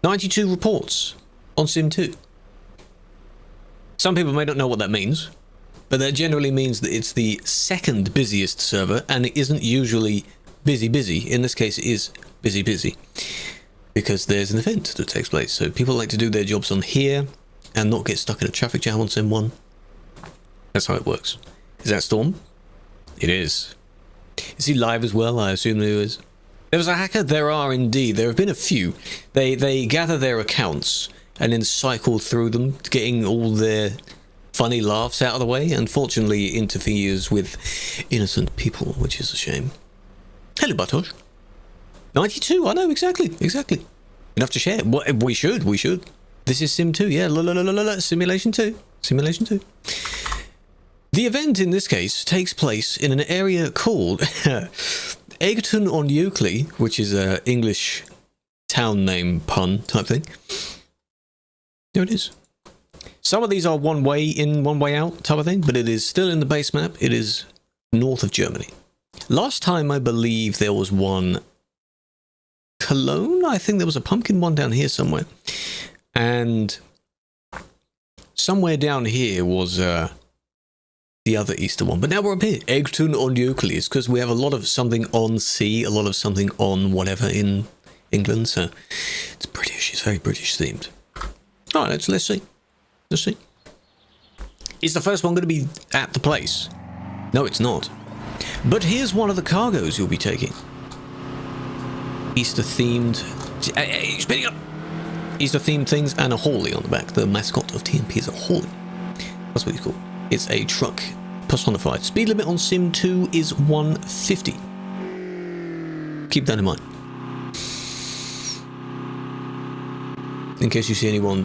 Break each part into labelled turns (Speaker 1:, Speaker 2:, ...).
Speaker 1: 92 reports on Sim 2. Some people may not know what that means, but that generally means that it's the second busiest server, and it isn't usually busy. In this case, it is busy, because there's an event that takes place. So people like to do their jobs on here and not get stuck in a traffic jam on Sim 1. That's how it works. Is that Storm? It is. Is he live as well? I assume there is. There was a hacker? There are indeed. There have been a few. They gather their accounts and then cycle through them, getting all their funny laughs out of the way. Unfortunately, it interferes with innocent people, which is a shame. Hello, Bartosz. 92, I know, exactly. Enough to share. We should. This is Sim 2, yeah, Simulation 2. The event in this case takes place in an area called Egton-on-Euclid, which is an English town name pun type thing. There it is. Some of these are one way in, one way out type of thing, but it is still in the base map. It is north of Germany. Last time, I believe there was one Cologne. I think there was a pumpkin one down here somewhere. And somewhere down here was the other Easter one. But now we're up here. Egton-on-Euclid, because we have a lot of something on sea, a lot of something on whatever in England. So it's British. It's very British themed. All right, let's see. Is the first one going to be at the place? No, it's not. But here's one of the cargoes you'll be taking. Easter-themed... spinning up! Easter-themed things and a Hawley on the back. The mascot of TMP is a Hawley. That's what he's called. It's a truck personified. Speed limit on Sim 2 is 150. Keep that in mind. In case you see anyone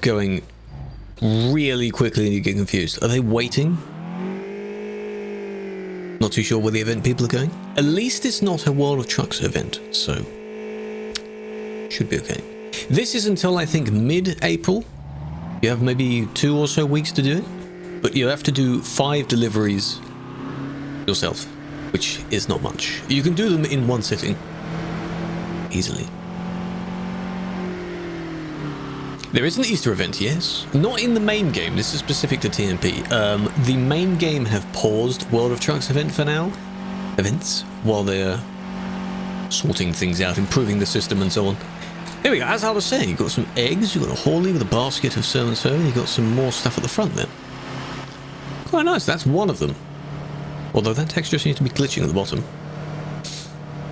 Speaker 1: going really quickly and you get confused. Are they waiting? Not too sure where the event people are going. At least it's not a World of Trucks event, so should be okay. This is until I think mid-April. You have maybe 2 or so weeks to do it, but you have to do 5 deliveries yourself, which is not much. You can do them in one sitting easily. There is an Easter event, yes. Not in the main game. This is specific to TMP. The main game have paused World of Trucks events while they're sorting things out, improving the system and so on. Here we go. As I was saying, you've got some eggs, you've got a Hawley with a basket of so-and-so, and you've got some more stuff at the front there. Quite nice. That's one of them. Although that texture seems to be glitching at the bottom.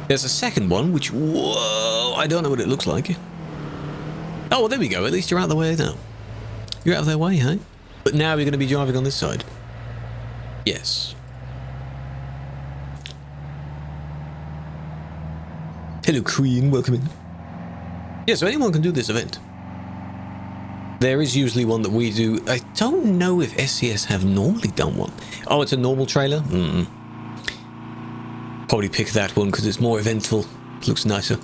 Speaker 1: There's a second one, which, whoa, I don't know what it looks like. Oh, well, there we go. At least you're out of the way now. You're out of their way, hey? But now you're going to be driving on this side. Yes. Hello, Queen. Welcome in. Yeah, so anyone can do this event. There is usually one that we do. I don't know if SCS have normally done one. Oh, it's a normal trailer? Probably pick that one because it's more eventful. It looks nicer.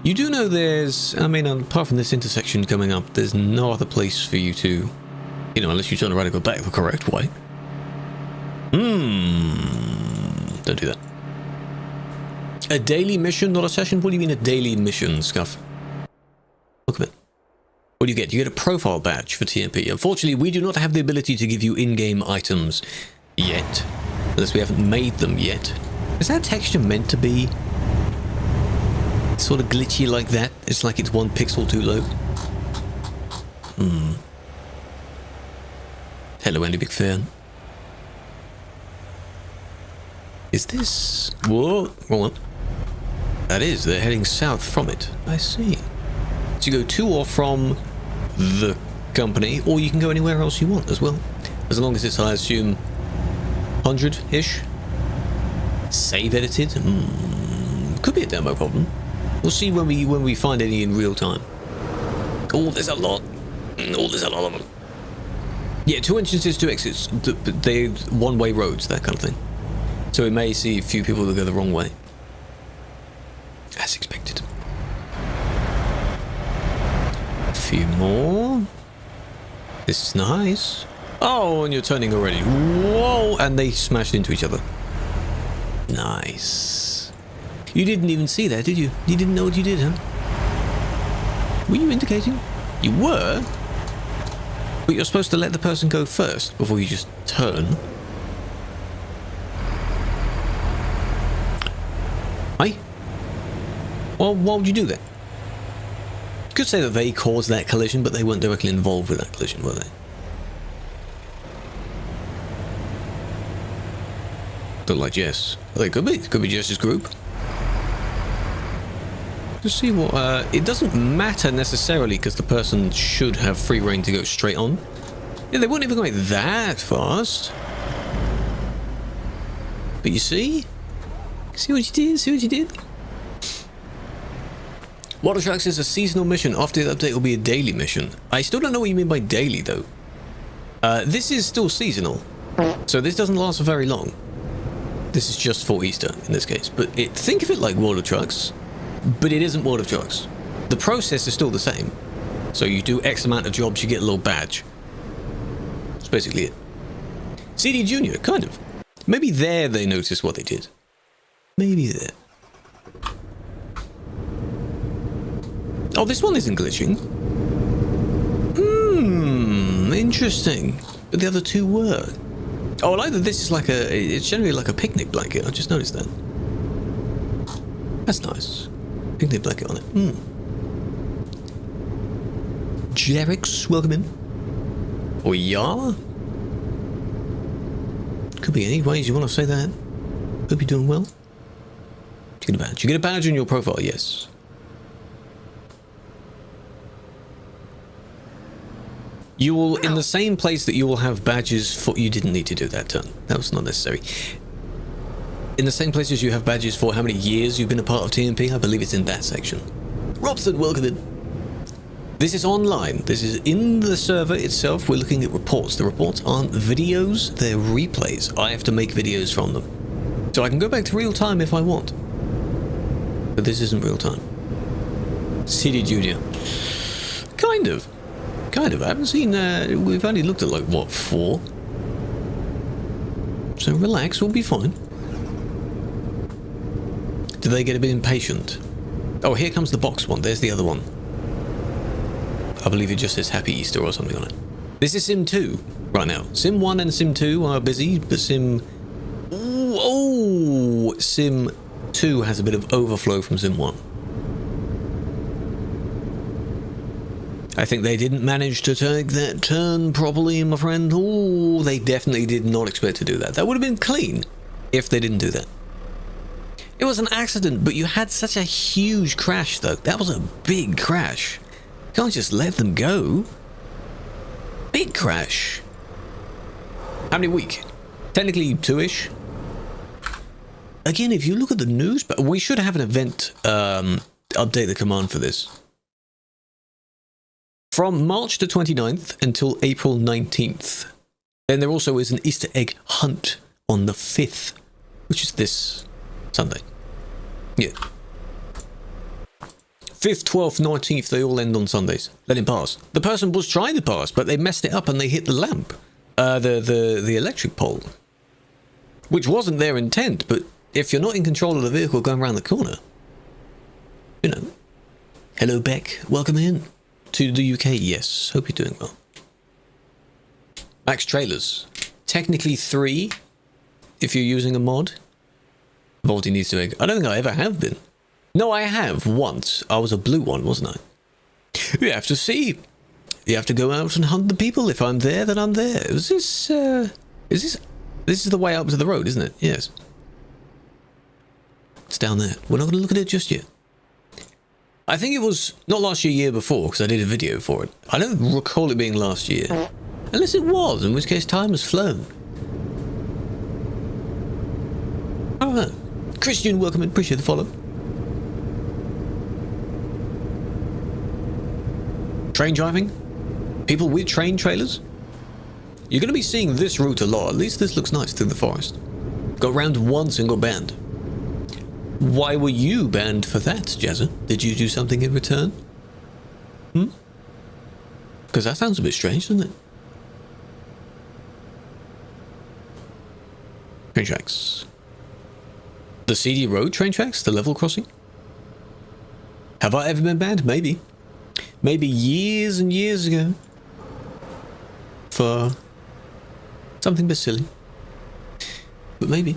Speaker 1: You do know there's, I mean, apart from this intersection coming up, there's no other place for you to, unless you turn around and go back the correct way. Don't do that. A daily mission, not a session? What do you mean a daily mission, Scuff? Look at it. What do you get? You get a profile badge for TMP. Unfortunately, we do not have the ability to give you in-game items yet, unless we haven't made them yet. Is that texture meant to be sort of glitchy like that? It's like it's 1 pixel too low. Hello, Andy, big fan. Is this... Whoa, wrong one. That is, they're heading south from it. I see. So you go to or from the company, or you can go anywhere else you want as well. As long as it's, I assume, 100-ish. Save edited? Could be a demo problem. We'll see when we find any in real time. Oh, there's a lot. Oh, there's a lot of them. Yeah, 2 entrances, 2 exits. They one-way roads, that kind of thing. So we may see a few people that go the wrong way. As expected. A few more. This is nice. Oh, and you're turning already. Whoa! And they smashed into each other. Nice. You didn't even see that, did you? You didn't know what you did, huh? Were you indicating? You were? But you're supposed to let the person go first before you just turn. Aye? Well, why would you do that? You could say that they caused that collision, but they weren't directly involved with that collision, were they? Don't like Jess. Well, they could be. Could be Jess's group. Just see what... it doesn't matter necessarily because the person should have free reign to go straight on. Yeah, they weren't even going that fast. But you see? See what you did? See what you did? Water Tracks is a seasonal mission. After the update, will be a daily mission. I still don't know what you mean by daily, though. This is still seasonal. So this doesn't last for very long. This is just for Easter, in this case. But think of it like World of Trucks. But it isn't World of Trucks. The process is still the same. So you do X amount of jobs, you get a little badge. That's basically it. CD Junior, kind of. Maybe there they noticed what they did. Maybe there. Oh, this one isn't glitching. Interesting. But the other two were. Oh, I like that this is like it's generally like a picnic blanket. I just noticed that. That's nice. Picnic blanket on it. Jerix, welcome in. Or yeah? Could be any ways you want to say that. Hope you're doing well. You get a badge. You get a badge on your profile, yes. You will, in the same place that you will have badges for... You didn't need to do that turn. That was not necessary. In the same place as you have badges for how many years you've been a part of TMP, I believe it's in that section. Robson, welcome in. This is online. This is in the server itself. We're looking at reports. The reports aren't videos, they're replays. I have to make videos from them. So I can go back to real time if I want. But this isn't real time. CD Junior. Kind of. Kind of. I haven't seen... we've only looked at like, what, 4? So relax, we'll be fine. Do they get a bit impatient? Oh, here comes the box one. There's the other one. I believe it just says Happy Easter or something on it. This is Sim 2 right now. Sim 1 and Sim 2 are busy, but Sim... Oh! Sim 2 has a bit of overflow from Sim 1. I think they didn't manage to take that turn properly, my friend. Oh, they definitely did not expect to do that. That would have been clean if they didn't do that. It was an accident, but you had such a huge crash, though. That was a big crash. You can't just let them go. Big crash. How many week? Technically 2-ish. Again, if you look at the news, but we should have an event update the command for this. From March the 29th until April 19th. Then there also is an Easter egg hunt on the 5th, which is this Sunday. Yeah. 5th, 12th, 19th, they all end on Sundays. Let him pass. The person was trying to pass, but they messed it up and they hit the lamp. The electric pole. Which wasn't their intent, but if you're not in control of the vehicle going around the corner, you know. Hello, Beck. Welcome in. To the UK, yes. Hope you're doing well. Max trailers. Technically 3, if you're using a mod. Volty needs to make... I don't think I ever have been. No, I have once. I was a blue one, wasn't I? You have to see. You have to go out and hunt the people. If I'm there, then I'm there. Is this... This is the way up to the road, isn't it? Yes. It's down there. We're not going to look at it just yet. I think it was not last year, year before, because I did a video for it. I don't recall it being last year. Unless it was, in which case time has flown. I don't know. Christian, welcome in. Appreciate the follow. Train driving? People with train trailers? You're going to be seeing this route a lot. At least this looks nice through the forest. Got round one single band. Why were you banned for that, Jazza? Did you do something in return? Because that sounds a bit strange, doesn't it? Train tracks. The CD Road train tracks? The level crossing? Have I ever been banned? Maybe. maybe years and years ago, for something a bit silly. But maybe.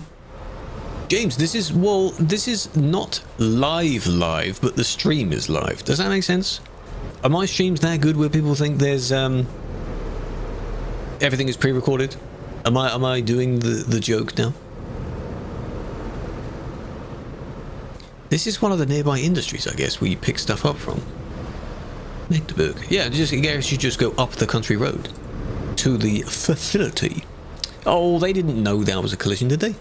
Speaker 1: James, this is not live, but the stream is live. Does that make sense? Are my streams that good where people think there's everything is pre-recorded? Am I doing the joke now? This is one of the nearby industries, I guess, where you pick stuff up from. Magdeburg. Yeah, I guess you just go up the country road to the facility. Oh, they didn't know that was a collision, did they?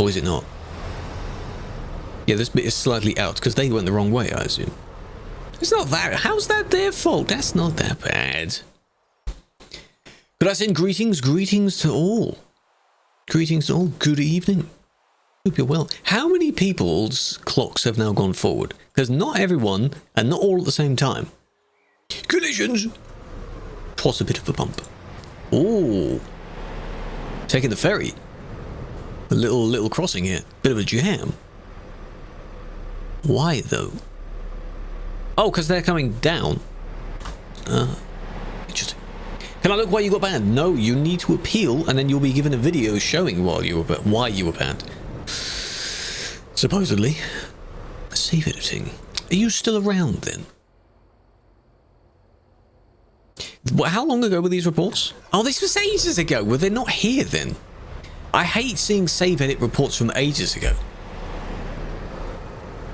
Speaker 1: Or is it not? Yeah, this bit is slightly out because they went the wrong way, I assume. It's not that. How's that their fault? That's not that bad. Could I send greetings? Greetings to all. Greetings to all. Good evening. Hope you're well. How many people's clocks have now gone forward? Because not everyone, and not all at the same time. Collisions! Twas a bit of a bump. Ooh. Taking the ferry. A little crossing here. Bit of a jam. Why, though? Oh, because they're coming down. Interesting. Can I look why you got banned? No, you need to appeal, and then you'll be given a video showing why you were banned. Supposedly. Save editing. Are you still around then? How long ago were these reports? Oh, this was ages ago. Were they not here then? I hate seeing save edit reports from ages ago.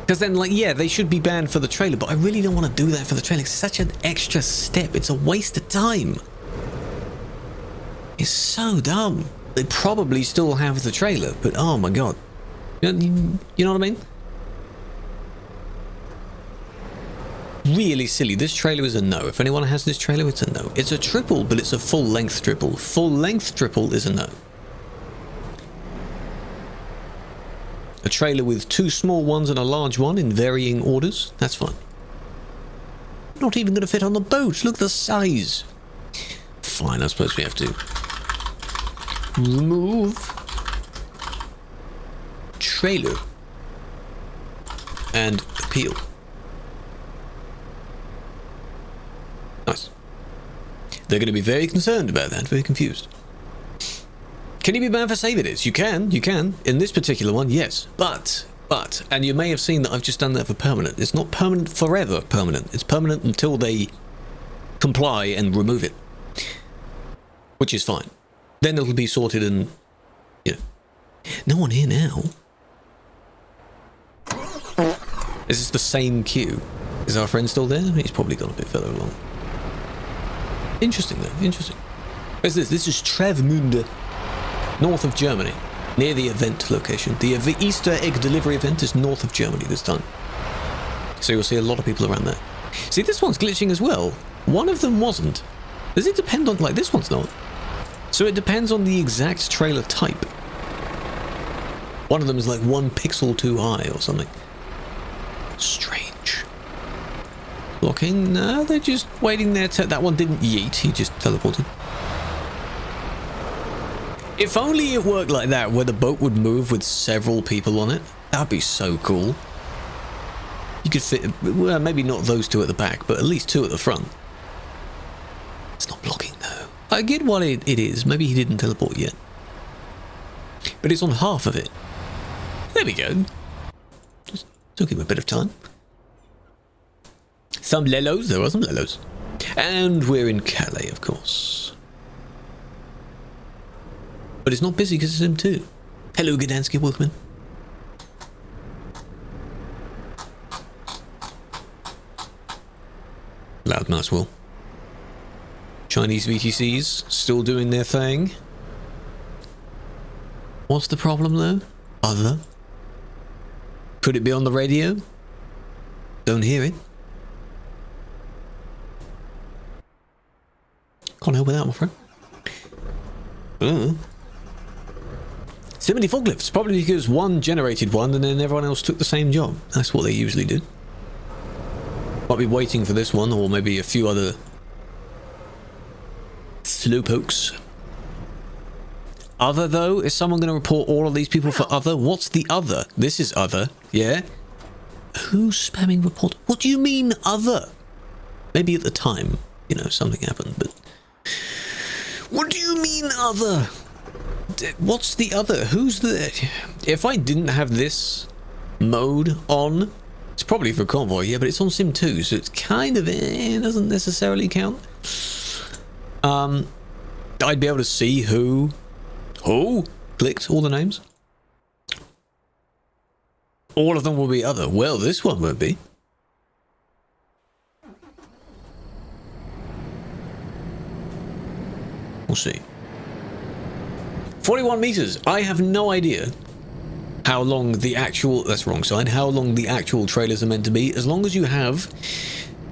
Speaker 1: Because then, like, yeah, they should be banned for the trailer, but I really don't want to do that for the trailer. It's such an extra step. It's a waste of time. It's so dumb. They probably still have the trailer, but oh my god. You know what I mean? Really silly. This trailer is a no. If anyone has this trailer, it's a no. It's a triple, but it's a full-length triple. Full-length triple is a no. A trailer with 2 small ones and a large one in varying orders, that's fine. Not even going to fit on the boat. Look at the size. Fine, I suppose we have to remove trailer and appeal. Nice. They're going to be very concerned about that, very confused. Can you be banned for save edits? You can. In this particular one, yes. But, and you may have seen that I've just done that for permanent. It's not permanent forever permanent. It's permanent until they comply and remove it. Which is fine. Then it'll be sorted and, you know. No one here now. Is this the same queue? Is our friend still there? He's probably gone a bit further along. Interesting though, interesting. Where's this? This is Travemünde. North of Germany, near the event location. The Easter egg delivery event is north of Germany this time. So you'll see a lot of people around there. See, this one's glitching as well. One of them wasn't. Does it depend on, like, this one's not? So it depends on the exact trailer type. One of them is like 1 pixel too high or something. Strange. Blocking? No, they're just waiting there. That one didn't yeet, he just teleported. If only it worked like that, where the boat would move with several people on it. That'd be so cool. You could fit, well, maybe not those 2 at the back, but at least 2 at the front. It's not blocking though. I get what it is. Maybe he didn't teleport yet. But it's on half of it. There we go. Just took him a bit of time. Some lelos. There are some lelos. And we're in Calais, of course. But it's not busy because it's him too. Hello, Gdanski Wolfman. Loud mouse will. Chinese VTCs still doing their thing. What's the problem though? Other? Could it be on the radio? Don't hear it. Can't help with that, my friend. So many forklifts, probably because one generated one and then everyone else took the same job. That's what they usually do. Might be waiting for this one, or maybe a few other slowpokes. Other though? Is someone going to report all of these people for other? What's the other? This is other, yeah? Who's spamming report? What do you mean other? Maybe at the time, you know, something happened, but... What do you mean other? What's the other? Who's the... If I didn't have this mode on, it's probably for Convoy, yeah, but it's on Sim 2, so it's kind of... doesn't necessarily count. I'd be able to see who clicked all the names. All of them will be other. Well, this one won't be. We'll see. 41 meters. I have no idea how long the actual... That's wrong side. How long the actual trailers are meant to be. As long as you have...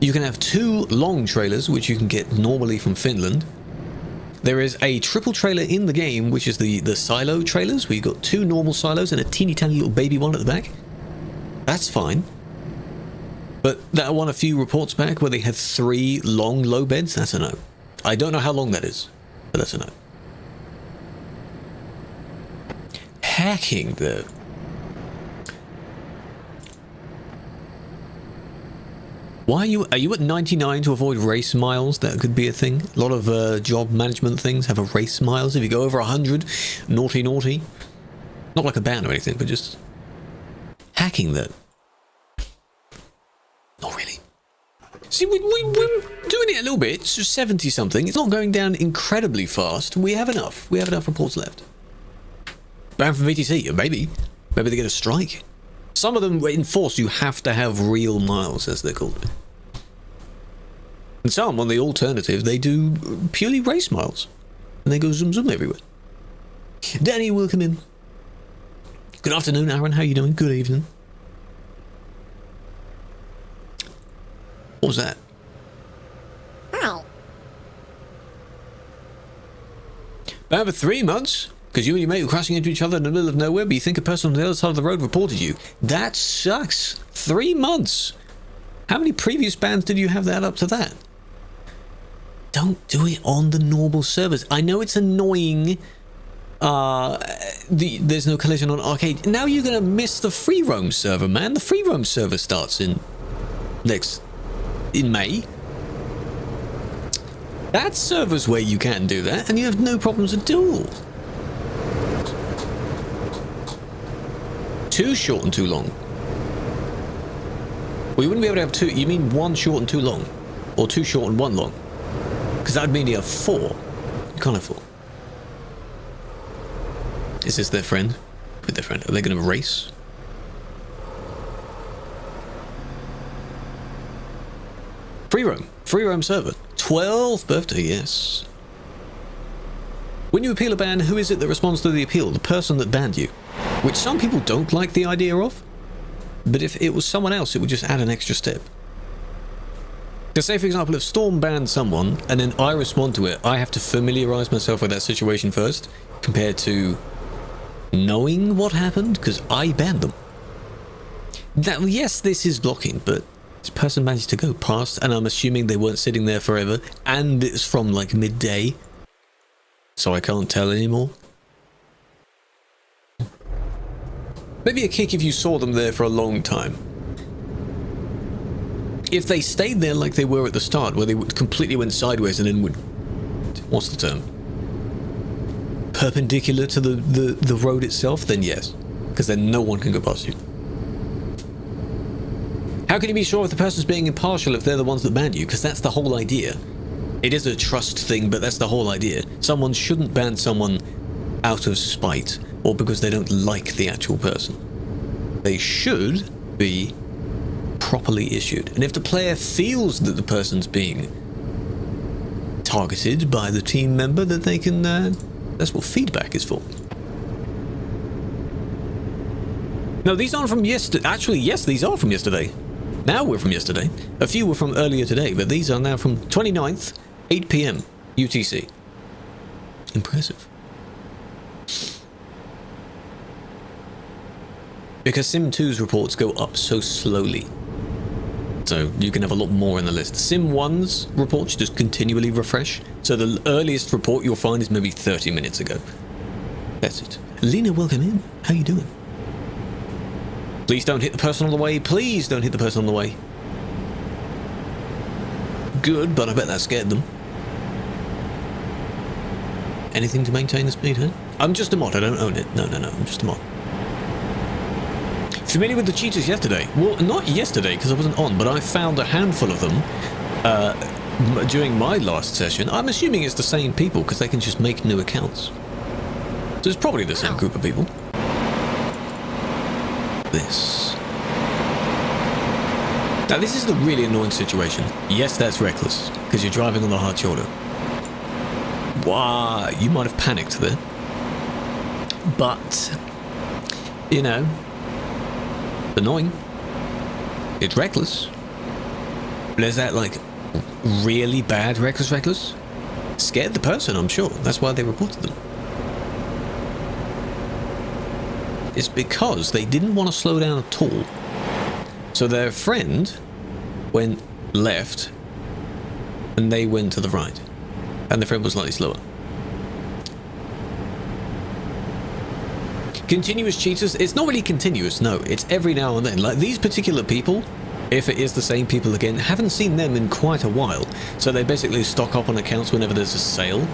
Speaker 1: You can have 2 long trailers, which you can get normally from Finland. There is a triple trailer in the game, which is the silo trailers, where you've got 2 normal silos and a teeny tiny little baby one at the back. That's fine. But that one a few reports back where they had 3 long low beds, that's a no. I don't know how long that is, but that's a no. Hacking, though. Why are you at 99 to avoid race miles? That could be a thing. A lot of job management things have a race miles. If you go over 100, naughty. Not like a ban or anything, but just hacking that. Not really. See, we're doing it a little bit. It's just 70 something. It's not going down incredibly fast. We have enough. We have enough reports left. Ban from VTC, maybe. Maybe they get a strike. Some of them enforce you have to have real miles, as they're called. And some, on the alternative, they do purely race miles. And they go zoom everywhere. Danny, welcome in. Good afternoon, Aaron. How you doing? Good evening. What was that?
Speaker 2: Ow.
Speaker 1: Ban for 3 months? Because you and your mate were crashing into each other in the middle of nowhere, but you think a person on the other side of the road reported you. That sucks. 3 months. How many previous bans did you have that up to that? Don't do it on the normal servers. I know it's annoying. There's no collision on arcade. Now you're going to miss the free roam server, man. The free roam server starts in May. That server's where you can do that, and you have no problems at all. Too short and too long. Well, you wouldn't be able to have 2. You mean 1 short and 2 long? Or 2 short and 1 long? Because that would mean you have 4. You can't have 4. Is this their friend? With their friend. Are they going to race? Free roam. Free roam server. 12th birthday, yes. When you appeal a ban, who is it that responds to the appeal? The person that banned you. Which some people don't like the idea of, but if it was someone else, it would just add an extra step. To say, for example, if Storm banned someone, and then I respond to it, I have to familiarise myself with that situation first, compared to knowing what happened, because I banned them. That, yes, this is blocking, but this person managed to go past, and I'm assuming they weren't sitting there forever, and it's from, like, midday, so I can't tell anymore. Maybe a kick if you saw them there for a long time. If they stayed there like they were at the start, where they completely went sideways and then would... What's the term? Perpendicular to the road itself, then yes. Because then no one can go past you. How can you be sure if the person's being impartial if they're the ones that banned you? Because that's the whole idea. It is a trust thing, but that's the whole idea. Someone shouldn't ban someone out of spite, or because they don't like the actual person. They should be properly issued. And if the player feels that the person's being targeted by the team member, that they can... that's what feedback is for. No, these aren't from yesterday. Actually, yes, these are from yesterday. Now we're from yesterday. A few were from earlier today, but these are now from 29th, 8 PM, UTC. Impressive. Because Sim 2's reports go up so slowly. So you can have a lot more in the list. Sim 1's reports just continually refresh. So the earliest report you'll find is maybe 30 minutes ago. That's it. Lena, welcome in. How you doing? Please don't hit the person on the way. Please don't hit the person on the way. Good, but I bet that scared them. Anything to maintain the speed, huh? I'm just a mod, I don't own it. No, I'm just a mod. Familiar with the cheaters yesterday? Well, not yesterday, because I wasn't on, but I found a handful of them during my last session. I'm assuming it's the same people, because they can just make new accounts. So it's probably the same group of people. This. Now, this is the really annoying situation. Yes, that's reckless, because you're driving on the hard shoulder. Wow, you might have panicked there. But, you know, annoying. It's reckless. But is that, like, really bad reckless? Scared the person, I'm sure. That's why they reported them. It's because they didn't want to slow down at all. So their friend went left, and they went to the right. And the friend was slightly slower. Continuous cheaters? It's not really continuous, no. It's every now and then. Like, these particular people, if it is the same people again, haven't seen them in quite a while. So they basically stock up on accounts whenever there's a sale.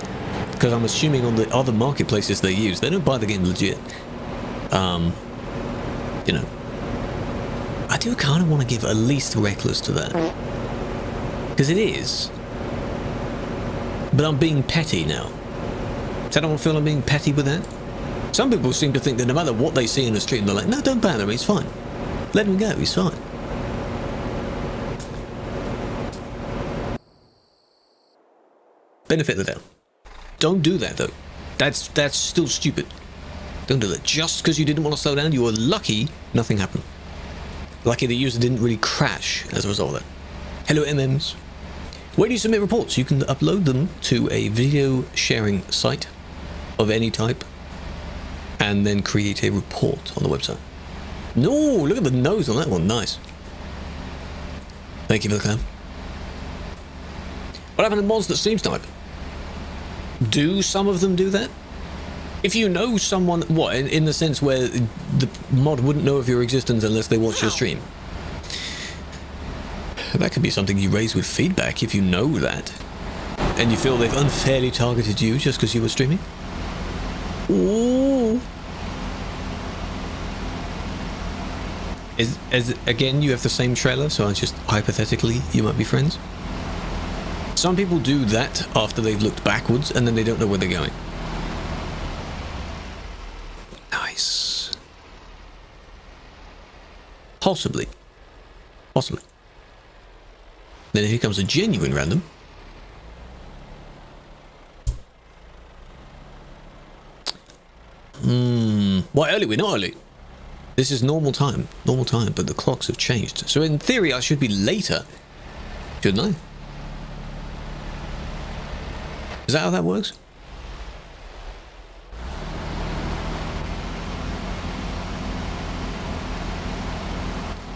Speaker 1: Because I'm assuming on the other marketplaces they use, they don't buy the game legit. You know. I do kind of want to give at least reckless to that. Because it is. But I'm being petty now. Does anyone feel I'm being petty with that? Some people seem to think that no matter what they see in the street, they're like, no, don't bother him, he's fine. Let him go, he's fine. Benefit of the doubt. Don't do that, though. That's still stupid. Don't do that. Just because you didn't want to slow down, you were lucky nothing happened. Lucky the user didn't really crash as a result of that. Hello, MMs. When you submit reports, you can upload them to a video sharing site of any type and then create a report on the website. No, look at the nose on that one. Nice. Thank you for the clap. What happened to mods that stream snipe? Do some of them do that? If you know someone, what, in the sense where the mod wouldn't know of your existence unless they watch your stream? That could be something you raise with feedback if you know that. And you feel they've unfairly targeted you just because you were streaming? Ooh. Again, you have the same trailer, so just hypothetically, you might be friends. Some people do that after they've looked backwards and then they don't know where they're going. Nice. Possibly. Then here comes a genuine random. Why early? We're not early. This is normal time, but the clocks have changed. So in theory, I should be later, shouldn't I? Is that how that works?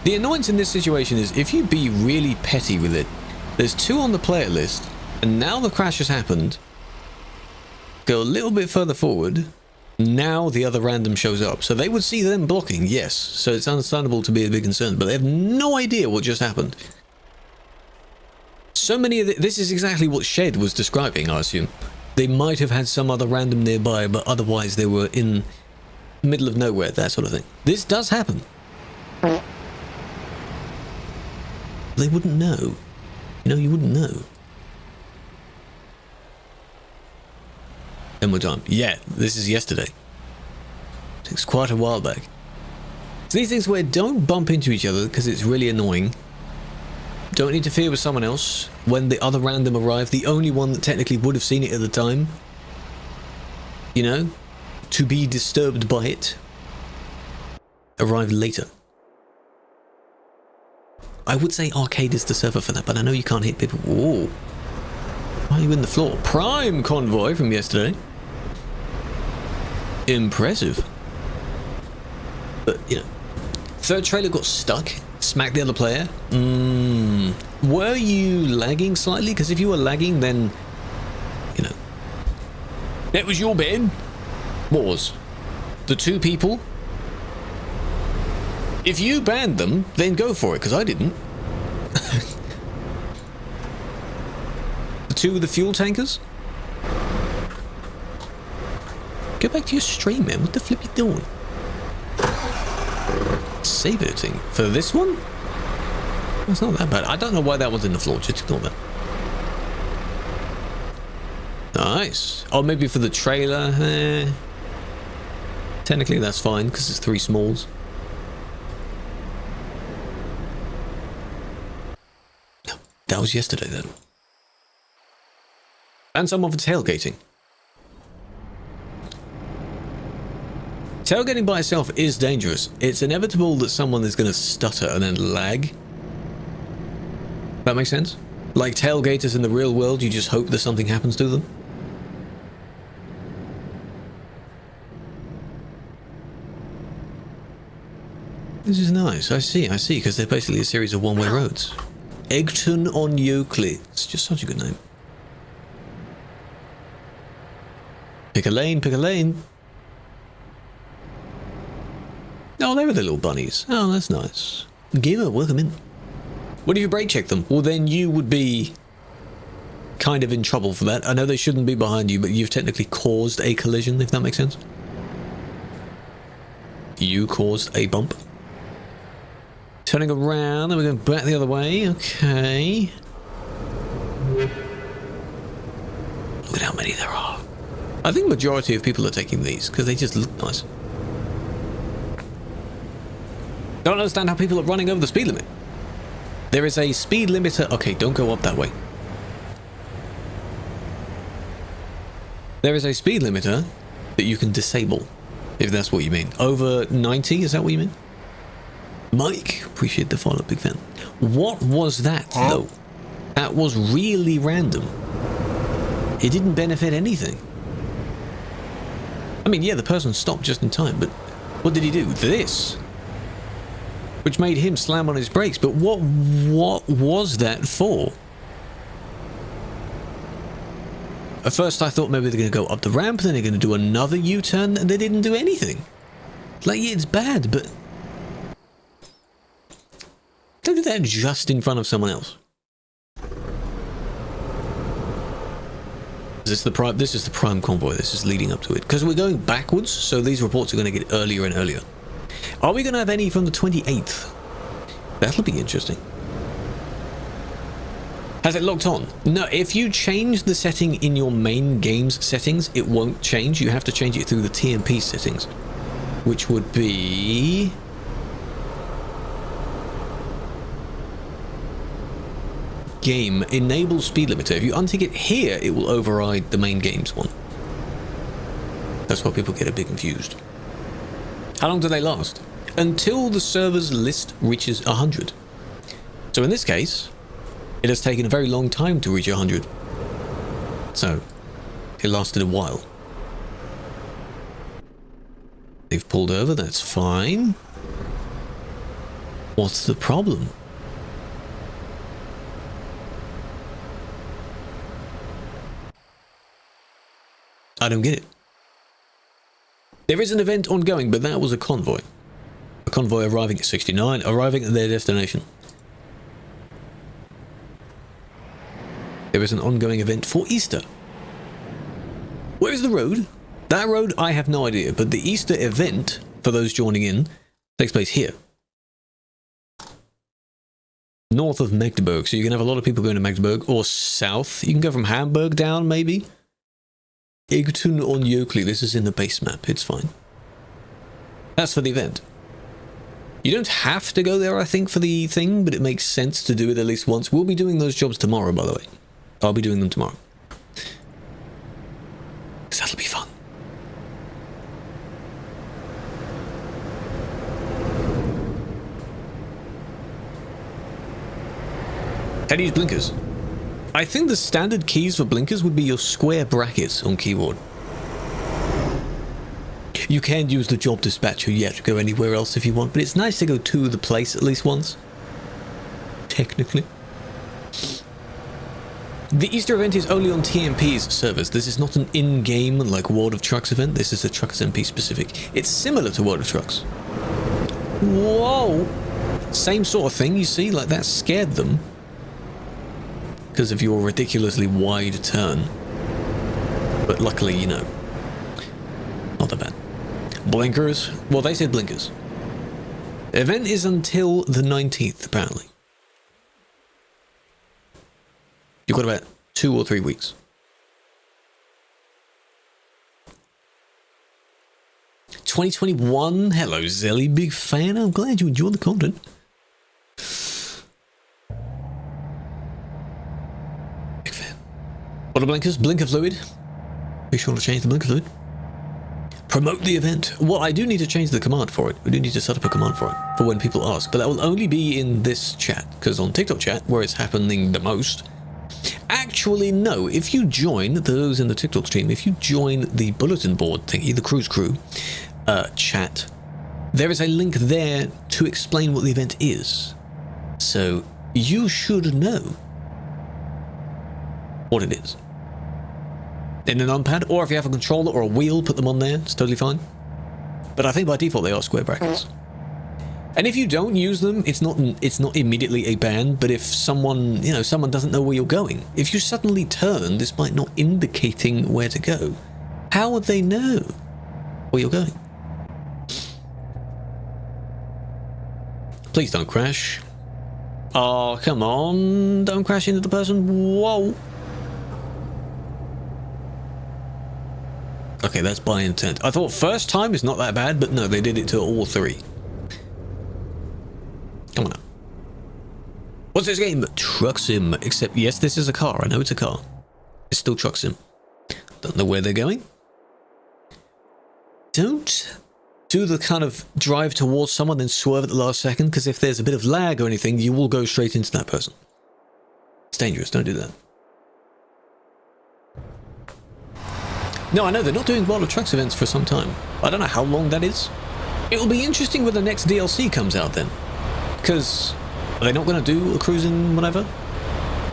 Speaker 1: The annoyance in this situation is if you be really petty with it, there's 2 on the player list, and now the crash has happened. Go a little bit further forward. Now the other random shows up. So they would see them blocking, yes. So it's understandable to be a bit concerned, but they have no idea what just happened. So many of this is exactly what Shed was describing, I assume. They might have had some other random nearby, but otherwise they were in the middle of nowhere, that sort of thing. This does happen. They wouldn't know. You know, you wouldn't know. And we're done. Yeah, this is yesterday. It's quite a while back. So these things where don't bump into each other because it's really annoying. Don't interfere with someone else when the other random arrive. The only one that technically would have seen it at the time. You know? To be disturbed by it. Arrive later. I would say arcade is the server for that, but I know you can't hit people. Whoa. Why are you in the floor? Prime convoy from yesterday. Impressive. But, you know. Third trailer got stuck. Smacked the other player. Were you lagging slightly? Because if you were lagging, then, you know. That was your bed. What was? The 2 people If you banned them, then go for it, because I didn't. The two with the fuel tankers? Go back to your stream, man. What the flip you doing? Save editing. For this one? It's not that bad. I don't know why that one's in the floor. Just ignore that. Nice. Oh, maybe for the trailer. Technically, that's fine, because it's 3 smalls. No, that was yesterday, then. And someone for tailgating. Tailgating by itself is dangerous. It's inevitable that someone is going to stutter and then lag. That makes sense? Like tailgaters in the real world, you just hope that something happens to them. This is nice. I see, because they're basically a series of one-way roads. Egton-on-Euclid. It's just such a good name. Pick a lane, pick a lane. Oh, there are the little bunnies. Oh, that's nice. Gamer, welcome in. What if you brake check them? Well, then you would be kind of in trouble for that. I know they shouldn't be behind you, but you've technically caused a collision, if that makes sense. You caused a bump. Turning around, and we're going back the other way. Okay. Look at how many there are. I think majority of people are taking these, because they just look nice. Don't understand how people are running over the speed limit. There is a speed limiter. Okay, don't go up that way. There is a speed limiter that you can disable, if that's what you mean. Over 90, is that what you mean? Mike, appreciate the follow, big fan. What was that, though? That was really random. It didn't benefit anything. I mean, yeah, the person stopped just in time, but what did he do? This. Which made him slam on his brakes, but what was that for? At first I thought maybe they're going to go up the ramp, then they're going to do another U-turn, and they didn't do anything. Like, yeah, it's bad, but don't do that just in front of someone else. This is the prime convoy. This is leading up to it. Because we're going backwards, so these reports are going to get earlier and earlier. Are we going to have any from the 28th? That'll be interesting. Has it locked on? No, if you change the setting in your main game's settings, it won't change. You have to change it through the TMP settings, which would be game enable speed limiter. If you untick it here, it will override the main game's one. That's why people get a bit confused. How long do they last? Until the server's list reaches 100. So in this case, it has taken a very long time to reach 100. So, it lasted a while. They've pulled over, that's fine. What's the problem? I don't get it. There is an event ongoing, but that was a convoy. A convoy arriving at 69, arriving at their destination. There is an ongoing event for Easter. Where is the road? That road, I have no idea, but the Easter event, for those joining in, takes place here. North of Magdeburg, so you can have a lot of people going to Magdeburg, or south. You can go from Hamburg down, maybe. Egton-on-Euclid, this is in the base map, it's fine. That's for the event. You don't have to go there, I think, for the thing, but it makes sense to do it at least once. We'll be doing those jobs tomorrow, by the way. I'll be doing them tomorrow. Because that'll be fun. How do you use blinkers? I think the standard keys for blinkers would be your square brackets on keyboard. You can use the job dispatcher, yeah, to go anywhere else if you want, but it's nice to go to the place at least once. Technically. The Easter event is only on TMP's servers. This is not an in-game, like, World of Trucks event. This is a TruckersMP specific. It's similar to World of Trucks. Whoa! Same sort of thing, you see? Like, that scared them. Because of your ridiculously wide turn. But luckily, you know, not that bad. Blinkers? Well, they said blinkers. The event is until the 19th, apparently. You've got about 2 or 3 weeks. 2021. Hello, Zelly. Big fan. I'm glad you enjoyed the content. Big fan. What are blinkers? Blinker fluid. Be sure to change the blinker fluid. Promote the event. Well, I do need to change the command for it. We do need to set up a command for it, for when people ask. But that will only be in this chat, because on TikTok chat, where it's happening the most... Actually, no. If you join, those in the TikTok stream, if you join the bulletin board thingy, the Cruise Crew chat, there is a link there to explain what the event is. So, you should know what it is. In a numpad, or if you have a controller or a wheel, put them on there. It's totally fine. But I think by default they are square brackets. And if you don't use them, it's not immediately a ban. But if someone doesn't know where you're going, if you suddenly turn, despite not indicating where to go, how would they know where you're going? Please don't crash. Oh, come on! Don't crash into the person. Whoa! Okay, that's by intent. I thought first time is not that bad, but no, they did it to all 3. Come on now. What's this game? Truck Sim. Except, yes, this is a car. I know it's a car. It's still Truck Sim. Don't know where they're going. Don't do the kind of drive towards someone then swerve at the last second, because if there's a bit of lag or anything, you will go straight into that person. It's dangerous. Don't do that. No, I know they're not doing World of Trucks events for some time. I don't know how long that is. It will be interesting when the next DLC comes out then. Because are they not going to do a cruising whatever?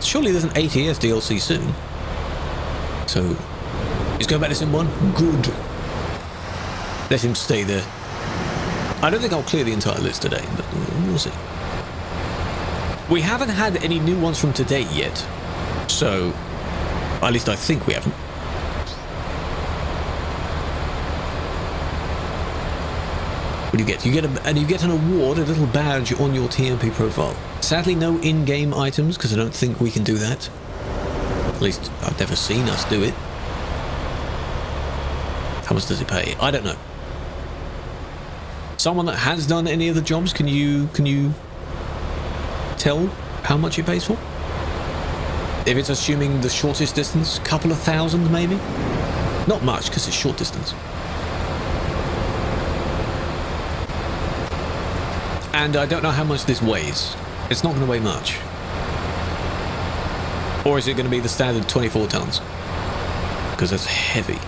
Speaker 1: Surely there's an ATS DLC soon. So, he's going back to Sim 1? Good. Let him stay there. I don't think I'll clear the entire list today, but we'll see. We haven't had any new ones from today yet. So, at least I think we haven't. What do you get? You get an award, a little badge on your TMP profile. Sadly, no in-game items, because I don't think we can do that. At least, I've never seen us do it. How much does it pay? I don't know. Someone that has done any of the jobs, can you tell how much it pays for? If it's assuming the shortest distance, couple of thousand maybe? Not much, because it's short distance. And I don't know how much this weighs. It's not going to weigh much. Or is it going to be the standard 24 tons? Because that's heavy.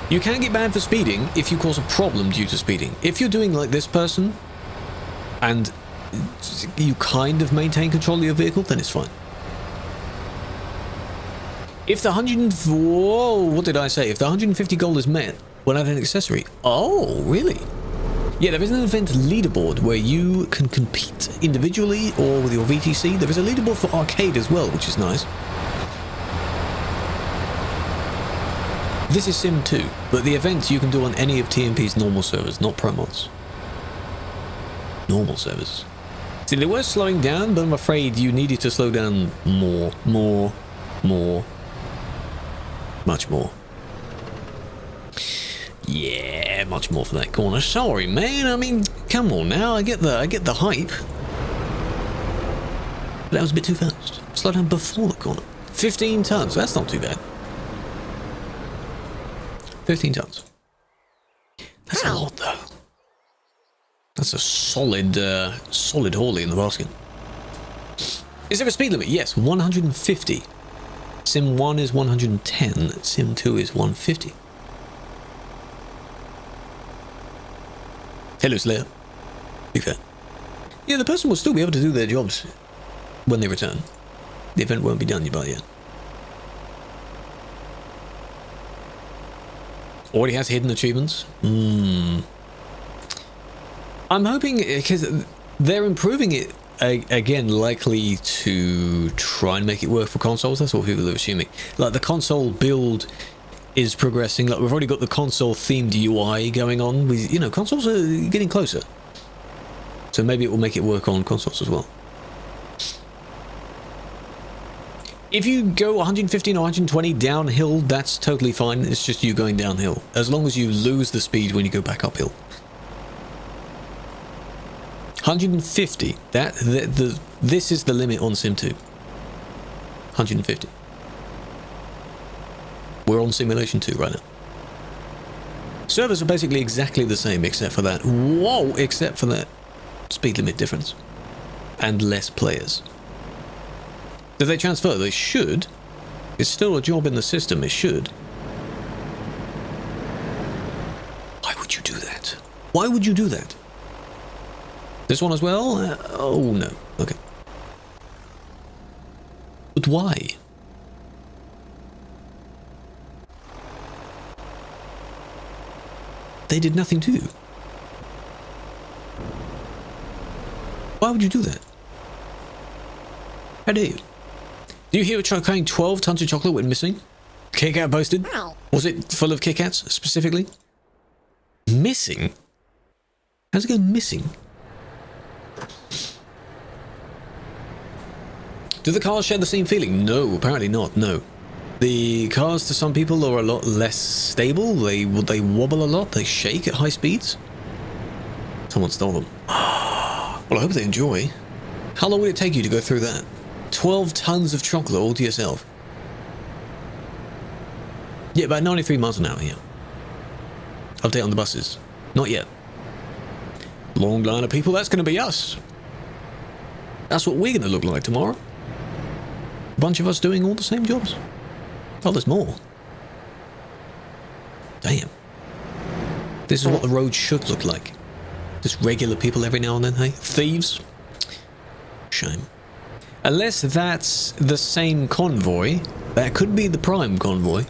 Speaker 1: You can get banned for speeding if you cause a problem due to speeding. If you're doing like this person, and you kind of maintain control of your vehicle, then it's fine. If the what did I say? If the 150 goal is met, we'll add an accessory. Oh, really? Yeah, there is an event leaderboard where you can compete individually or with your VTC. There is a leaderboard for arcade as well, which is nice. This is Sim 2, but the events you can do on any of TMP's normal servers, not pro mods. Normal servers. See, they were slowing down, but I'm afraid you needed to slow down more. Much more. Yeah, much more for that corner. Sorry, man. I mean, come on now. I get the hype. But that was a bit too fast. Slow down before the corner. 15 tons. That's not too bad. 15 tons. That's a lot, though. That's a solid haulie in the basket. Is there a speed limit? Yes, 150. Sim 1 is 110. Sim 2 is 150. Hello, Slayer. Big fan. Yeah, the person will still be able to do their jobs when they return. The event won't be done by yet. Already has hidden achievements? I'm hoping, because they're improving it again, likely to try and make it work for consoles. That's what people are assuming. Like, the console build is progressing. Like, we've already got the console themed UI going on. With, you know, consoles are getting closer, so maybe it will make it work on consoles as well. If you go 115 or 120 downhill, that's totally fine. It's just you going downhill, as long as you lose the speed when you go back uphill. 150. This is the limit on Sim 2. 150. We're on Simulation 2 right now. Servers are basically exactly the same, except for that. Whoa! Except for that speed limit difference and less players. Do they transfer? They should. It's still a job in the system. It should. Why would you do that? Why would you do that? This one as well? Oh, no. Okay. But why? They did nothing to you. Why would you do that? How dare you? Do you hear a truck carrying 12 tons of chocolate went missing? Kit Kat posted.
Speaker 2: Ow.
Speaker 1: Was it full of Kit Kats, specifically? Missing? How's it go missing? Do the cars share the same feeling? No, apparently not, no. The cars, to some people, are a lot less stable. They wobble a lot. They shake at high speeds. Someone stole them. Well, I hope they enjoy. How long would it take you to go through that? 12 tons of chocolate all to yourself. Yeah, about 93 miles an hour, yeah. Update on the buses. Not yet. Long line of people, that's going to be us. That's what we're going to look like tomorrow. A bunch of us doing all the same jobs. Oh, there's more. Damn. This is what the road should look like. Just regular people every now and then, hey? Thieves? Shame. Unless that's the same convoy, that could be the prime convoy,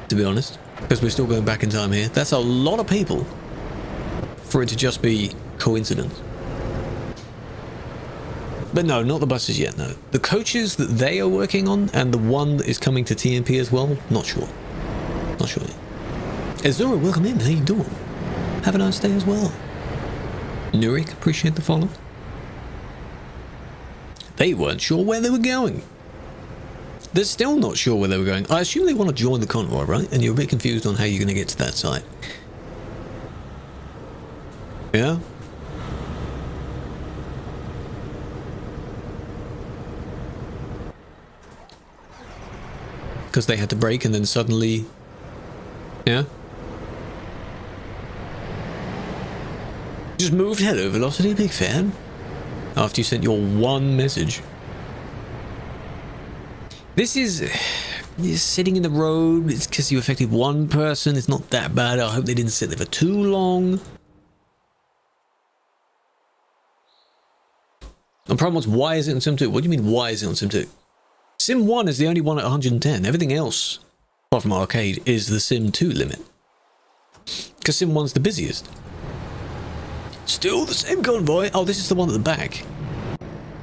Speaker 1: to be honest, because we're still going back in time here. That's a lot of people for it to just be coincidence. But no, not the buses yet, no. The coaches that they are working on, and the one that is coming to TMP as well, not sure. Not sure yet. Azura, welcome in. How you doing? Have a nice day as well. Nurik, appreciate the follow. They weren't sure where they were going. They're still not sure where they were going. I assume they want to join the convoy, right? And you're a bit confused on how you're going to get to that site. Yeah? Because they had to brake and then suddenly... Yeah? Just moved. Hello, Velocity, big fan. After you sent your one message. This is... You're sitting in the road. It's because you affected one person. It's not that bad. I hope they didn't sit there for too long. The problem was, why is it on Sim 2? What do you mean, why is it on Sim 2? Sim 1 is the only one at 110. Everything else, apart from arcade, is the Sim 2 limit. Because Sim 1's the busiest. Still the same convoy. Oh, this is the one at the back.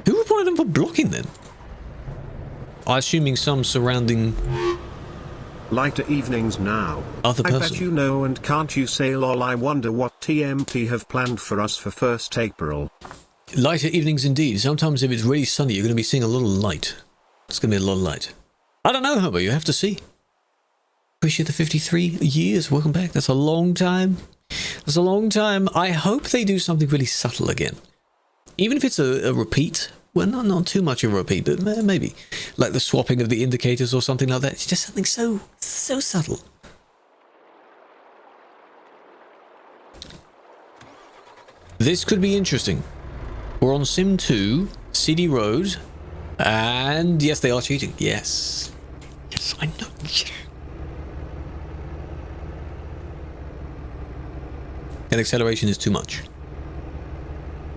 Speaker 1: Who reported them for blocking then? I'm assuming some surrounding...
Speaker 3: Lighter evenings now.
Speaker 1: Other person.
Speaker 3: I bet you know, and can't you say lol? I wonder what TMT have planned for us for 1st April.
Speaker 1: Lighter evenings indeed. Sometimes if it's really sunny, you're going to be seeing a lot of light. It's going to be a lot of light. I don't know, Hobo. You have to see. Appreciate the 53 years. Welcome back. That's a long time. That's a long time. I hope they do something really subtle again. Even if it's a repeat. Well, not too much of a repeat, but maybe. Like the swapping of the indicators or something like that. It's just something so subtle. This could be interesting. We're on Sim 2, CD Road, and yes, they are cheating. Yes. Yes, I know. And acceleration is too much.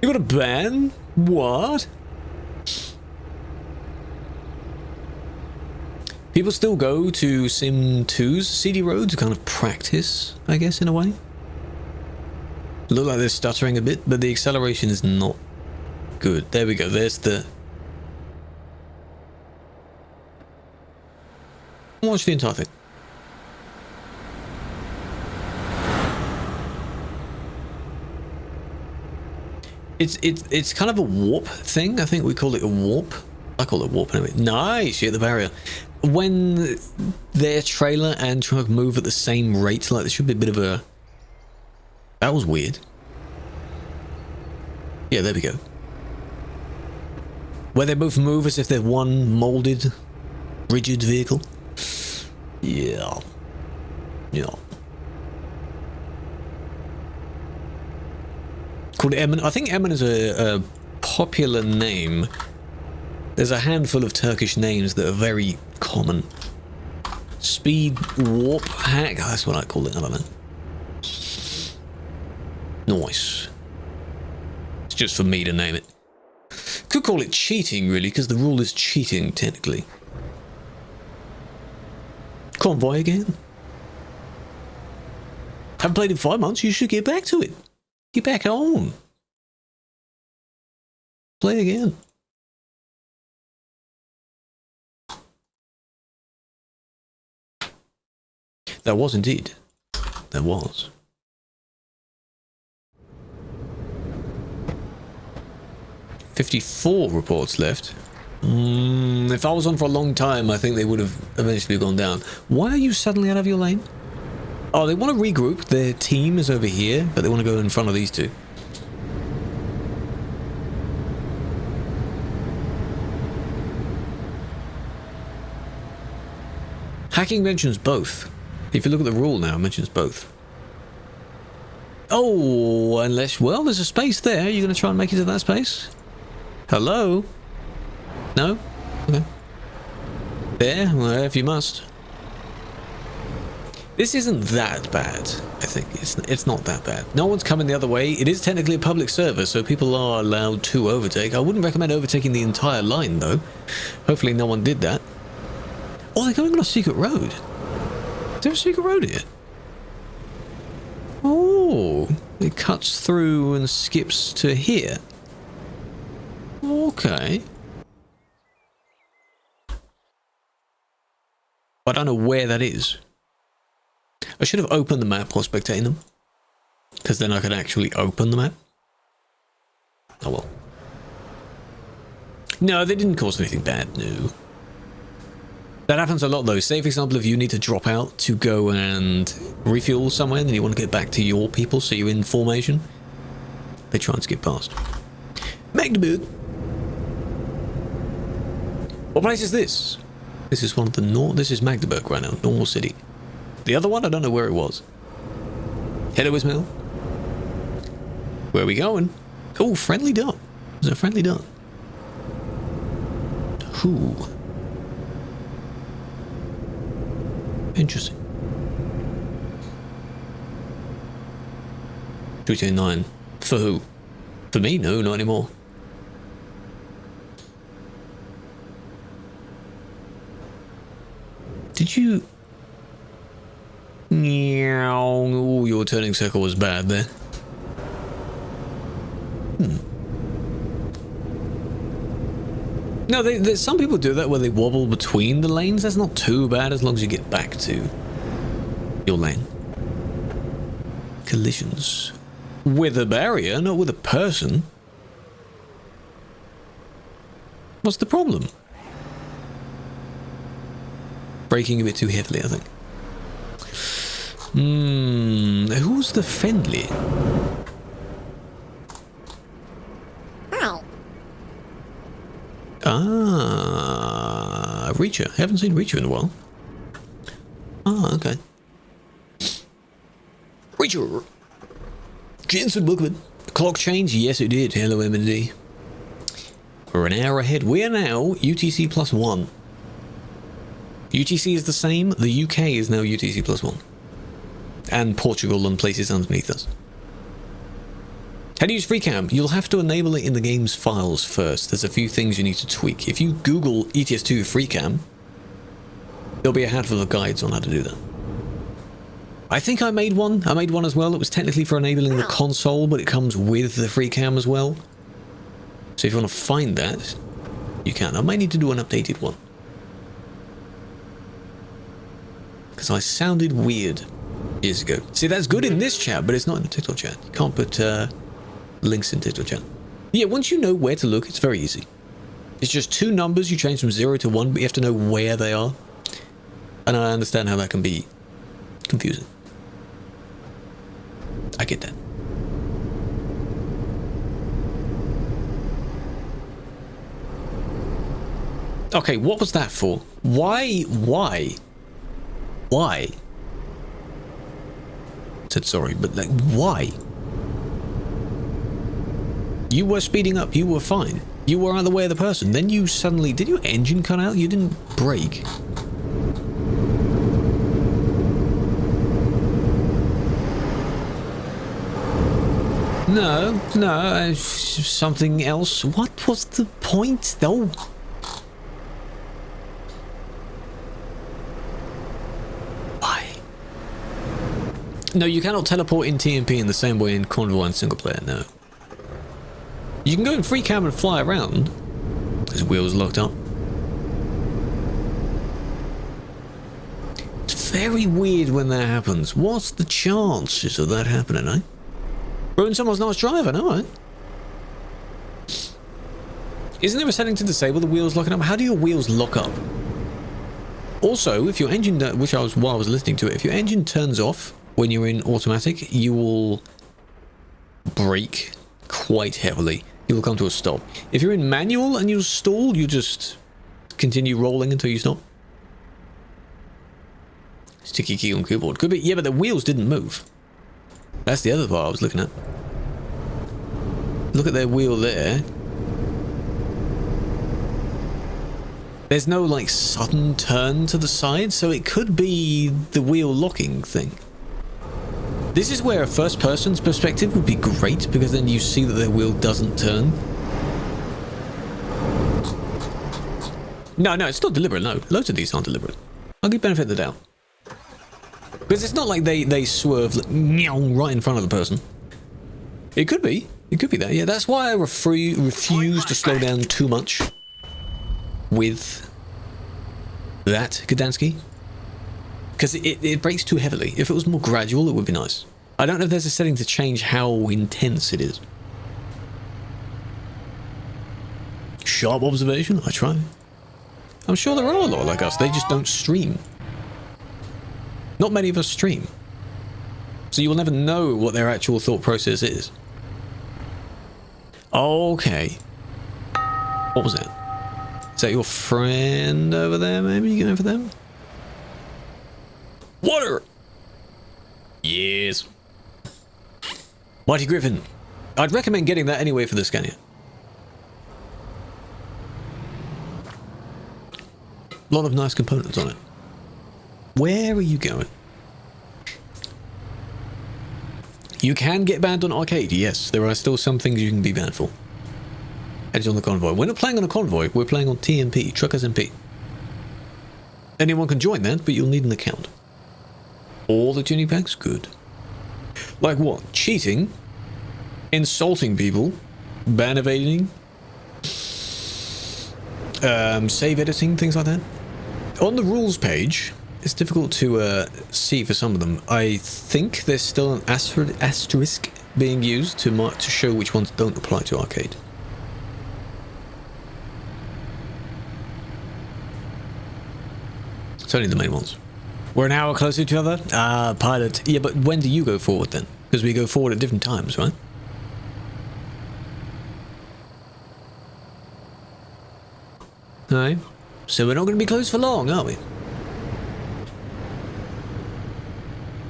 Speaker 1: You got a ban? What? People still go to Sim 2's CD Road to kind of practice, I guess, in a way. Look like they're stuttering a bit, but the acceleration is not good. There we go. There's the... Watch the entire thing. It's kind of a warp thing. I think we call it a warp. I call it warp anyway. Nice, you hit the barrier. When their trailer and truck move at the same rate, like there should be a bit of a... That was weird. Yeah, there we go. Where they both move as if they're one molded, rigid vehicle. Yeah. Yeah. Called Emin. I think Emin is a popular name. There's a handful of Turkish names that are very common. Speed warp hack. That's what I call it. I don't know. Nice. It's just for me to name it. Could call it cheating, really, because the rule is cheating, technically. Convoy again. Haven't played in 5 months. You should get back to it. Get back on. Play again. There was indeed. There was. $54 reports left. If I was on for a long time, I think they would have eventually gone down. Why are you suddenly out of your lane? Oh, they want to regroup. Their team is over here, but they want to go in front of these two. Hacking mentions both. If you look at the rule now, it mentions both. Oh, unless... Well, there's a space there. Are you going to try and make it to that space? Hello? No? Okay. There? Well, if you must. This isn't that bad, I think. It's not that bad. No one's coming the other way. It is technically a public server, so people are allowed to overtake. I wouldn't recommend overtaking the entire line, though. Hopefully no one did that. Oh, they're going on a secret road. Is there a secret road here? Oh, it cuts through and skips to here. Okay. I don't know where that is. I should have opened the map while spectating them, because then I could actually open the map. Oh well. No, they didn't cause anything bad, no. That happens a lot though. Say for example, if you need to drop out to go and refuel somewhere and you want to get back to your people, so you're in formation, they try and skip past. Magdeburg. What place is this? This is one of the this is Magdeburg right now, normal city. The other one, I don't know where it was. Hello, Ismail. Where are we going? Oh, friendly dot. There's a friendly dot. Who? Interesting. 329. For who? For me? No, not anymore. Did you... Oh, your turning circle was bad there. No, some people do that where they wobble between the lanes. That's not too bad as long as you get back to your lane. Collisions. With a barrier, not with a person. What's the problem? Braking a bit too heavily, I think. Who's the friendly?
Speaker 2: Ow.
Speaker 1: Ah, Reacher. Haven't seen Reacher in a while. Ah, okay. Reacher. Jensen Bookman. Clock change? Yes, it did. Hello, M&D. We're an hour ahead. We are now UTC +1. UTC is the same. The UK is now UTC +1. And Portugal and places underneath us. How to use FreeCam? You'll have to enable it in the game's files first. There's a few things you need to tweak. If you Google ETS2 FreeCam, there'll be a handful of guides on how to do that. I think I made one. I made one as well. It was technically for enabling the console, but it comes with the free cam as well. So if you want to find that, you can. I might need to do an updated one. Because I sounded weird years ago. See, that's good in this chat, but it's not in the TikTok chat. You can't put links in TikTok chat. Yeah, once you know where to look, it's very easy. It's just two numbers. You change from 0 to 1, but you have to know where they are. And I understand how that can be confusing. I get that. Okay, what was that for? Why? I said sorry, but like, why? You were speeding up, you were fine. You were out of the way of the person. Then you suddenly... Did your engine cut out? You didn't brake. No, something else. What was the point, though? Why? No, you cannot teleport in TMP in the same way in Convoy and single player, no. You can go in free cam and fly around. His wheel's locked up. It's very weird when that happens. What's the chances of that happening, eh? Ruin someone's nice driving, alright. Isn't there a setting to disable the wheels locking up? How do your wheels lock up? Also, if your engine, while I was listening to it, if your engine turns off when you're in automatic, you will brake quite heavily. You will come to a stop. If you're in manual and you stall, you just continue rolling until you stop. Sticky key on keyboard. Could be, yeah, but the wheels didn't move. That's the other part I was looking at. Look at their wheel there. There's no, like, sudden turn to the side, so it could be the wheel locking thing. This is where a first person's perspective would be great, because then you see that their wheel doesn't turn. No, it's not deliberate, no. Loads of these aren't deliberate. I'll give benefit of the doubt. Because it's not like they swerve like, right in front of the person. It could be. It could be that. Yeah, that's why I refuse to slow down too much with that Gdansky. Because it brakes too heavily. If it was more gradual, it would be nice. I don't know if there's a setting to change how intense it is. Sharp observation? I try. I'm sure there are a lot like us. They just don't stream. Not many of us stream. So you will never know what their actual thought process is. Okay. What was that? Is that your friend over there, maybe? You going for them? Water! Yes. Mighty Griffin. I'd recommend getting that anyway for the Scania. A lot of nice components on it. Where are you going? You can get banned on arcade, yes. There are still some things you can be banned for. Edge on the convoy. We're not playing on a convoy, we're playing on TMP, TruckersMP. Anyone can join that, but you'll need an account. All the tuning packs? Good. Like what? Cheating? Insulting people? Ban evading? Save editing? Things like that? On the rules page, it's difficult to see for some of them. I think there's still an asterisk being used to show which ones don't apply to arcade. It's only the main ones. We're an hour closer to each other? Pilot. Yeah, but when do you go forward then? Because we go forward at different times, right? Alright. So we're not going to be close for long, are we?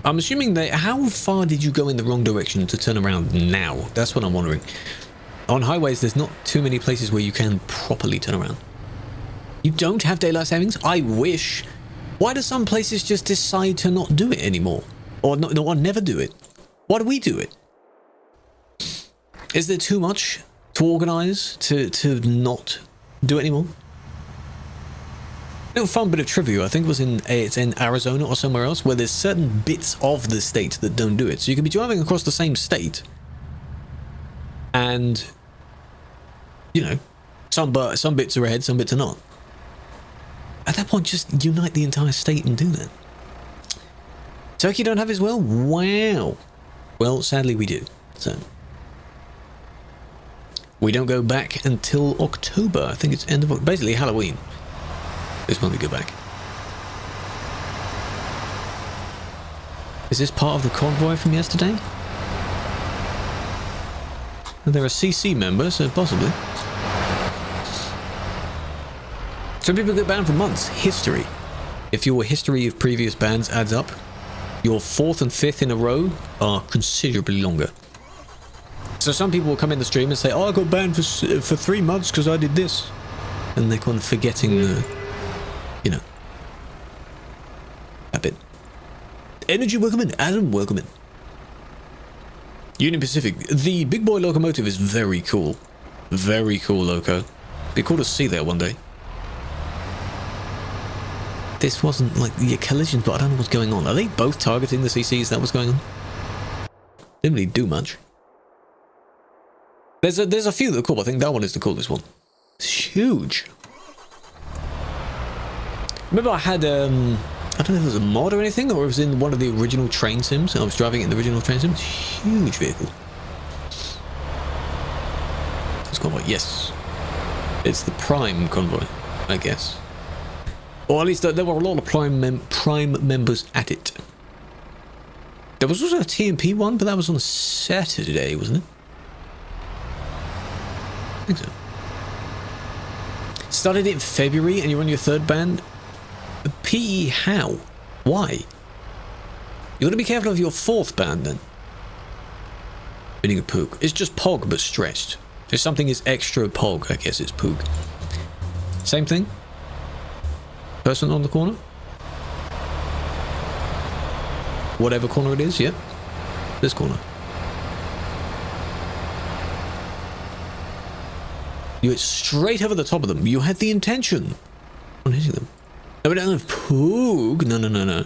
Speaker 1: I'm assuming that... How far did you go in the wrong direction to turn around now? That's what I'm wondering. On highways, there's not too many places where you can properly turn around. You don't have daylight savings? I wish. Why do some places just decide to not do it anymore? Or never do it? Why do we do it? Is there too much to organise to not do it anymore? Little fun bit of trivia. I think it's in Arizona or somewhere else where there's certain bits of the state that don't do it. So you can be driving across the same state, and you know, some bits are ahead, some bits are not. At that point, just unite the entire state and do that. Turkey don't have it as well? Wow. Well, sadly we do. So we don't go back until October. I think it's end of basically Halloween. This when we go back. Is this part of the convoy from yesterday? And they're a CC member, so possibly. Some people get banned for months. History. If your history of previous bans adds up, your 4th and 5th in a row are considerably longer. So some people will come in the stream and say, oh, I got banned for 3 months because I did this. And they're kind of forgetting the, you know, that bit. Energy, welcome in. Adam, welcome in. Union Pacific. The big boy locomotive is very cool. Very cool loco. Be cool to see that one day. This wasn't like the collisions, but I don't know what's going on. Are they both targeting the CCs? Is that what's going on? Didn't really do much. There's a few that are cool. I think that one is the coolest one. It's huge. Remember I had I don't know if it was a mod or anything, or it was in one of the original train sims. I was driving it in the original train sim. It's a huge vehicle. It's convoy. Yes, it's the Prime convoy, I guess. Or at least there were a lot of Prime members at it. There was also a TMP one, but that was on a Saturday, wasn't it? I think so. Started it in February and you're on your 3rd ban? PE how? Why? You got to be careful of your 4th ban then. Meaning a poog. It's just pog but stretched. If something is extra pog, I guess it's poog. Same thing? Person on the corner? Whatever corner it is, yep. This corner. You went straight over the top of them. You had the intention on hitting them. No, we don't have poog. No.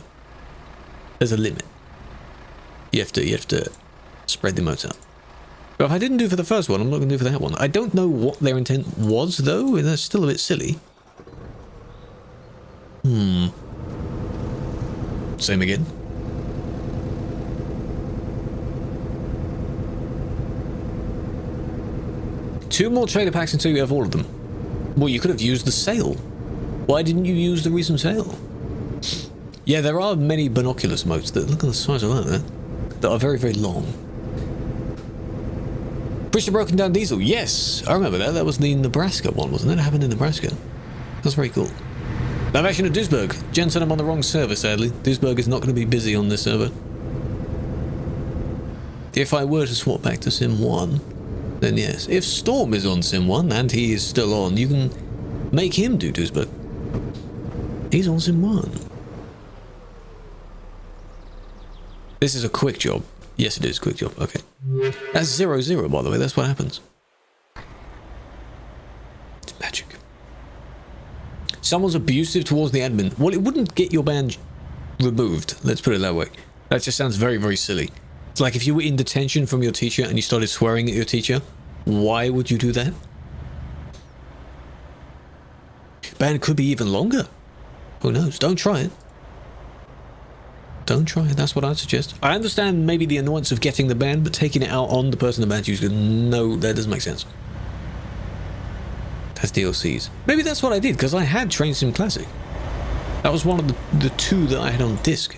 Speaker 1: There's a limit. You have to spread the motes out. But if I didn't do for the first one, I'm not going to do for that one. I don't know what their intent was, though. That's still a bit silly. Same again. Two more trailer packs until you have all of them. Well, you could have used the sale. Why didn't you use the recent sale? Yeah, there are many binoculars modes that, look at the size of that are very, very long. Push the broken down diesel. Yes, I remember that. That was the Nebraska one, wasn't it? It happened in Nebraska. That's very cool. Live action at Duisburg. Jensen, I'm on the wrong server, sadly. Duisburg is not going to be busy on this server. If I were to swap back to Sim 1, then yes. If Storm is on Sim 1, and he is still on, you can make him do Duisburg. He's on Sim 1. This is a quick job. Yes, it is a quick job. Okay. That's 0-0, by the way. That's what happens. It's magic. Someone's abusive towards the admin. Well, it wouldn't get your ban removed. Let's put it that way. That just sounds very, very silly. It's like if you were in detention from your teacher and you started swearing at your teacher. Why would you do that? Ban could be even longer. Who knows? Don't try it. Don't try it. That's what I'd suggest. I understand maybe the annoyance of getting the ban, but taking it out on the person the ban's used, no, that doesn't make sense. That's DLCs. Maybe that's what I did, because I had Train Sim Classic. That was one of the two that I had on disc.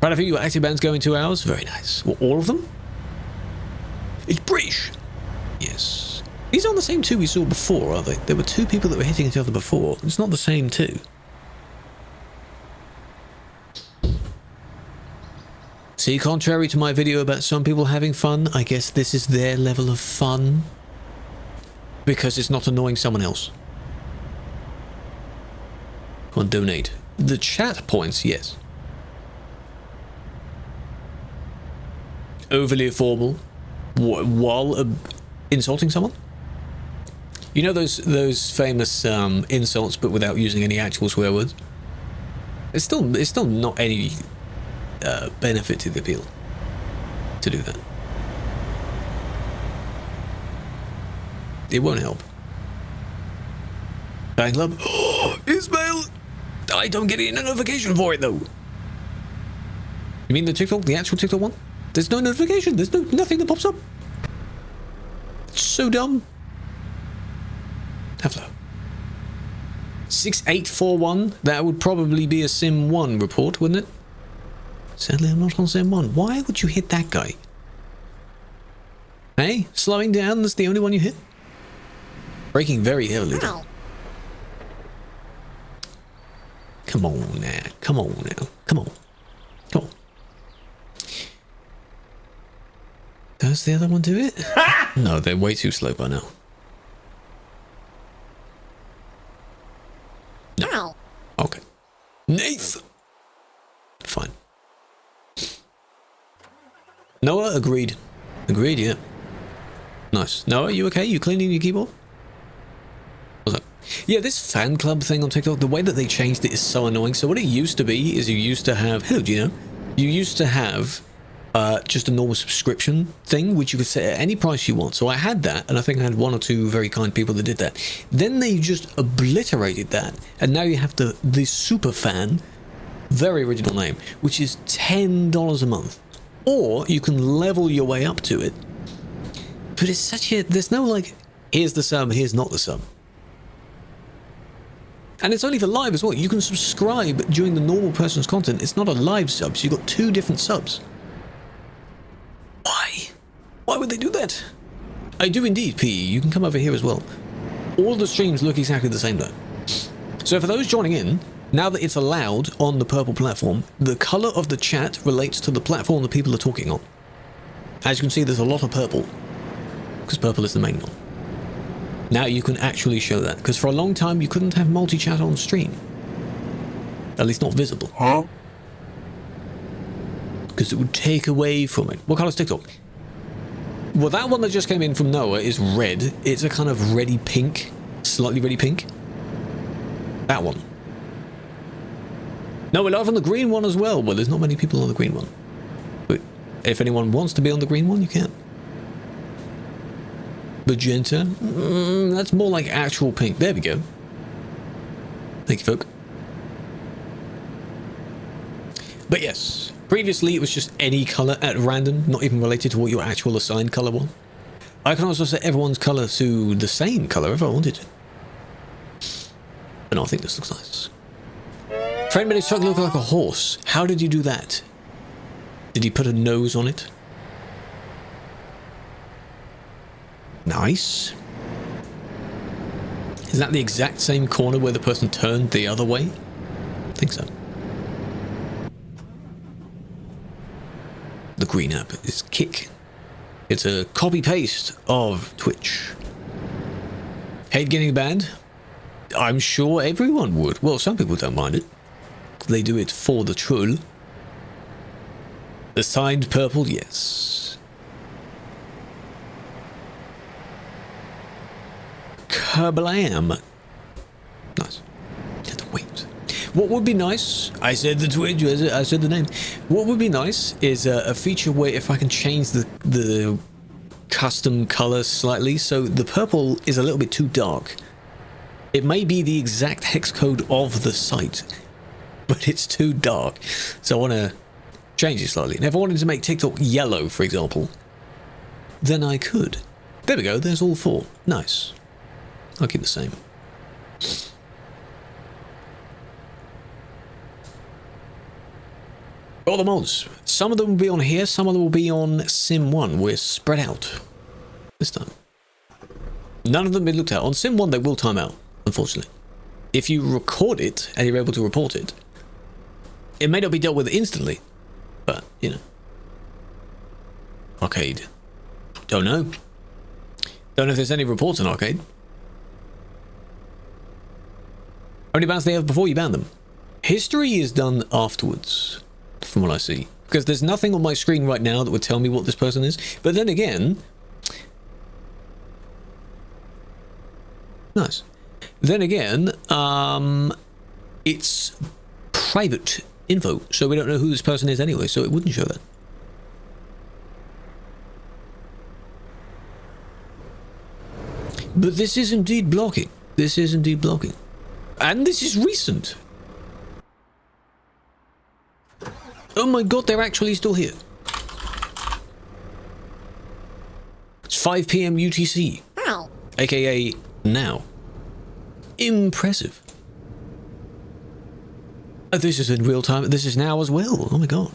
Speaker 1: Right, I think your active bans go in 2 hours. Very nice. Well, all of them? It's British. Yes. These aren't the same two we saw before, are they? There were two people that were hitting each other before. It's not the same two. See, contrary to my video about some people having fun, I guess this is their level of fun. Because it's not annoying someone else. Come on, donate. The chat points, yes. Overly formal while insulting someone? You know those famous insults, but without using any actual swear words. It's still not any benefit to the appeal to do that. It won't help. Fan club. Ismail! I don't get any notification for it though. You mean the TikTok, the actual TikTok one? There's no notification. There's nothing that pops up. It's so dumb. Have a look. 6841. That would probably be a Sim 1 report, wouldn't it? Sadly, I'm not on Sim 1. Why would you hit that guy? Hey, slowing down. That's the only one you hit. Braking very heavily.
Speaker 2: Ow.
Speaker 1: Come on now. Come on now. Come on. Come on. Does the other one do it? No, they're way too slow by now.
Speaker 2: Ow.
Speaker 1: Okay. Nathan! Fine. Noah, agreed. Agreed, yeah. Nice. Noah, you okay? You cleaning your keyboard? What's up? Yeah, this fan club thing on TikTok, the way that they changed it is so annoying. So what it used to be is you used to have... Hello, Gino. You used to have just a normal subscription thing, which you could set at any price you want. So I had that, and I think I had one or two very kind people that did that. Then they just obliterated that, and now you have the super fan, very original name, which is $10 a month. Or you can level your way up to it. But it's such a... There's no like, here's the sub, here's not the sub. And it's only for live as well. You can subscribe during the normal person's content. It's not a live sub, so you've got two different subs. Why? Why would they do that? I do indeed, PE. You can come over here as well. All the streams look exactly the same though. So for those joining in, now that it's allowed on the purple platform, the color of the chat relates to the platform the people are talking on. As you can see, there's a lot of purple, because purple is the main one. Now you can actually show that, because for a long time you couldn't have multi-chat on stream. At least not visible.
Speaker 3: Huh?
Speaker 1: Because it would take away from it. What color's TikTok? Well, that one that just came in from Noah is red. It's a kind of reddy pink, slightly reddy pink. That one. No, we're live on the green one as well. Well, there's not many people on the green one. But if anyone wants to be on the green one, you can. Magenta. That's more like actual pink. There we go. Thank you, folk. But yes, previously it was just any color at random, not even related to what your actual assigned color was. I can also set everyone's color to the same color if I wanted to. But no, I think this looks nice. Friend made his truck look like a horse. How did you do that? Did he put a nose on it? Nice. Is that the exact same corner where the person turned the other way? I think so. The green app is Kick. It's a copy-paste of Twitch. Hate getting banned? I'm sure everyone would. Well, some people don't mind it. They do it for the troll. The signed purple, yes. Kerblam. Nice. Had to wait. What would be nice, I said the Twitch, I said the name. What would be nice is a feature where if I can change the custom color slightly, so the purple is a little bit too dark. It may be the exact hex code of the site, but it's too dark. So I want to change it slightly. And if I wanted to make TikTok yellow, for example, then I could. There we go, there's all four. Nice. I'll keep the same. All the mods. Some of them will be on here, some of them will be on Sim 1. We're spread out this time. None of them have been looked at. On Sim 1 they will time out, unfortunately. If you record it and you're able to report it, it may not be dealt with instantly, but, you know. Arcade. Don't know. Don't know if there's any reports on Arcade. How many bans they have before you ban them? History is done afterwards, from what I see. Because there's nothing on my screen right now that would tell me what this person is. But then again, Nice. Then again, it's private info, so we don't know who this person is anyway, so it wouldn't show that. But this is indeed blocking. This is indeed blocking. And this is recent. Oh my god, they're actually still here. It's 5 PM UTC,
Speaker 2: Hi.
Speaker 1: aka now. Impressive. This is in real time. This is now as well. Oh my god.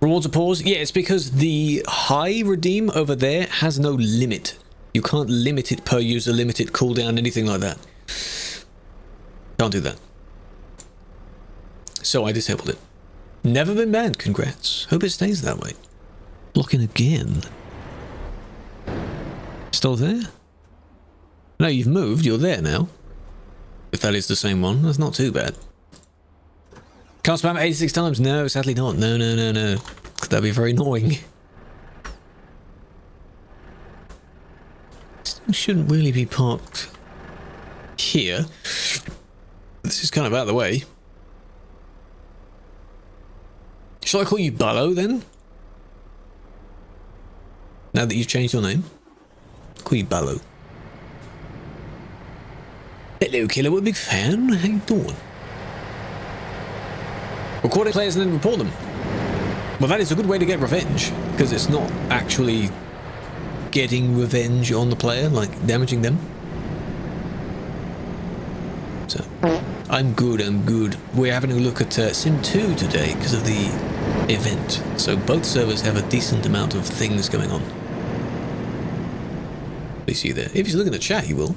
Speaker 1: Rewards a pause. Yeah, it's because the high redeem over there has no limit. You can't limit it per user, limit it cooldown, anything like that. Can't do that. So I disabled it. Never been banned. Congrats. Hope it stays that way. Blocking again. Still there? No, you've moved. You're there now. If that is the same one, that's not too bad. Can't spam 86 times? No, sadly not. No. That'd be very annoying. Shouldn't really be parked here. This is kind of out of the way. Shall I call you Ballo then? Now that you've changed your name? I'll call you Ballo. Hello, killer. We're a big fan. How you doing? Recording players and then report them. Well, that is a good way to get revenge, because it's not actually getting revenge on the player, like damaging them. So, I'm good. We're having a look at Sim 2 today because of the event. So both servers have a decent amount of things going on. You see there. If he's looking at chat, he will.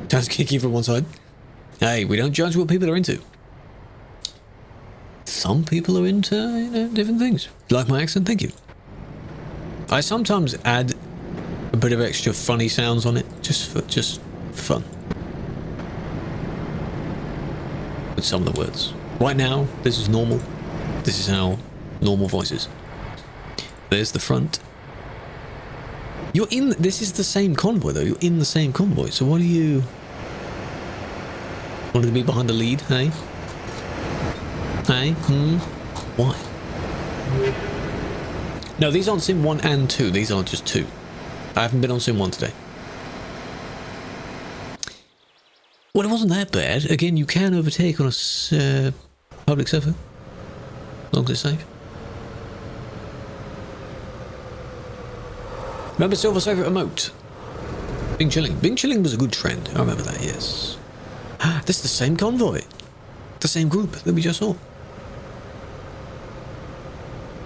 Speaker 1: Sounds kicky from one side. Hey, we don't judge what people are into. Some people are into, you know, different things. Like my accent, thank you. I sometimes add a bit of extra funny sounds on it, just for fun. With some of the words. Right now, this is normal. This is how normal voice is. There's the front. You're in. This is the same convoy, though. You're in the same convoy. So what are you? Wanted to be behind the lead, hey? Hey? Why? No, these aren't Sim 1 and 2. These are just 2. I haven't been on Sim 1 today. Well, it wasn't that bad. Again, you can overtake on a public server. As long as it's safe. Remember Silver's favourite emote? Bing Chilling. Bing Chilling was a good trend. I remember that, yes. This is the same convoy. The same group that we just saw.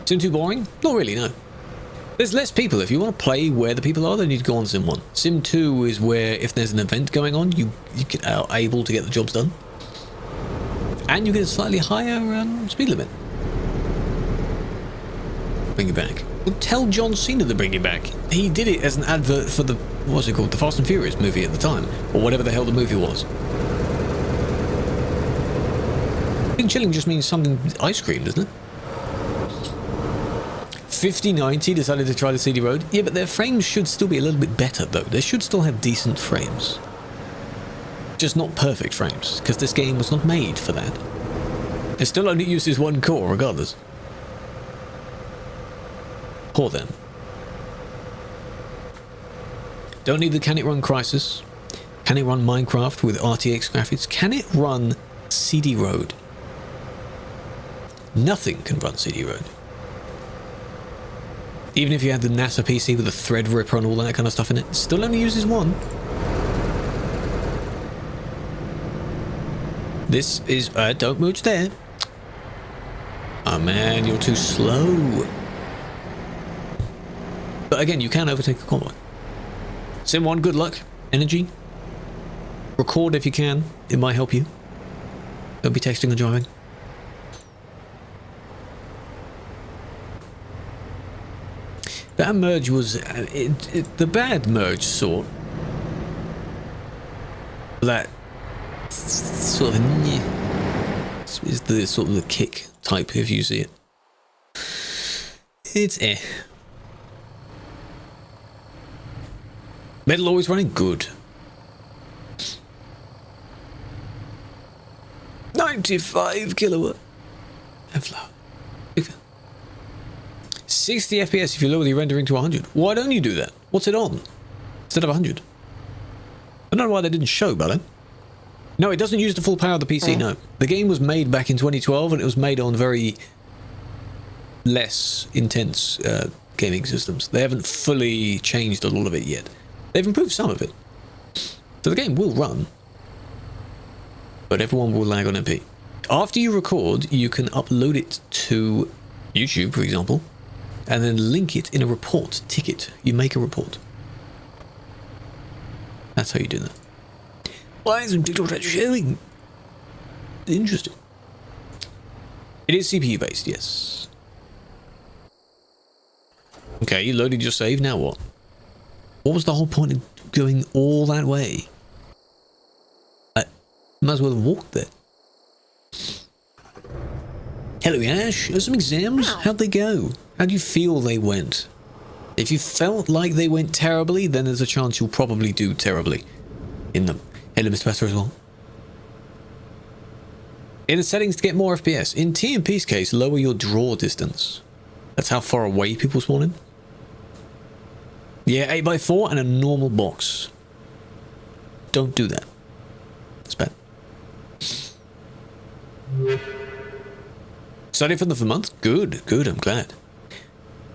Speaker 1: Sim 2 boring? Not really, no. There's less people. If you want to play where the people are, then you need to go on Sim 1. Sim 2 is where, if there's an event going on, you are able to get the jobs done. And you get a slightly higher speed limit. Bring it back. Well, tell John Cena to bring it back. He did it as an advert for the, what's it called, the Fast and Furious movie at the time. Or whatever the hell the movie was. Big Chilling just means something ice cream, doesn't it? 5090 decided to try the CD Road. Yeah, but their frames should still be a little bit better, though. They should still have decent frames. Just not perfect frames, because this game was not made for that. It still only uses one core, regardless. Poor them. Don't need the Can It Run Crisis. Can it run Minecraft with RTX graphics? Can it run CD Road? Nothing can run CD Road. Even if you had the NASA PC with a Threadripper and all that kind of stuff in it, it still only uses one. This is... don't mooch there. Oh man, you're too slow. But again, you can overtake a convoy. Sim 1, good luck. Energy. Record if you can. It might help you. Don't be texting or driving. That merge was the bad merge sort. That sort of is the sort of the kick type if you see it. It's Metal always running good. 95 kilowatt. Airflow. 60 FPS if you lower the rendering to 100. Why don't you do that? What's it on? Instead of 100. I don't know why they didn't show, but no, it doesn't use the full power of the PC, no. The game was made back in 2012 and it was made on very less intense gaming systems. They haven't fully changed a lot of it yet. They've improved some of it. So the game will run. But everyone will lag on MP. After you record, you can upload it to YouTube, for example, and then link it in a report ticket. You make a report. That's how you do that. Why isn't TikTok showing? Interesting. It is CPU based, yes. Okay, you loaded your save, now what? What was the whole point of going all that way? I might as well have walked there. Hello Ash, some exams? How'd they go? How do you feel they went? If you felt like they went terribly, then there's a chance you'll probably do terribly in them. Hello Mr. Pastor as well. In the settings to get more FPS. In TMP's case, lower your draw distance. That's how far away people spawn in. Yeah, 8x4 and a normal box. Don't do that. It's bad. Study for the month? Good, good, I'm glad.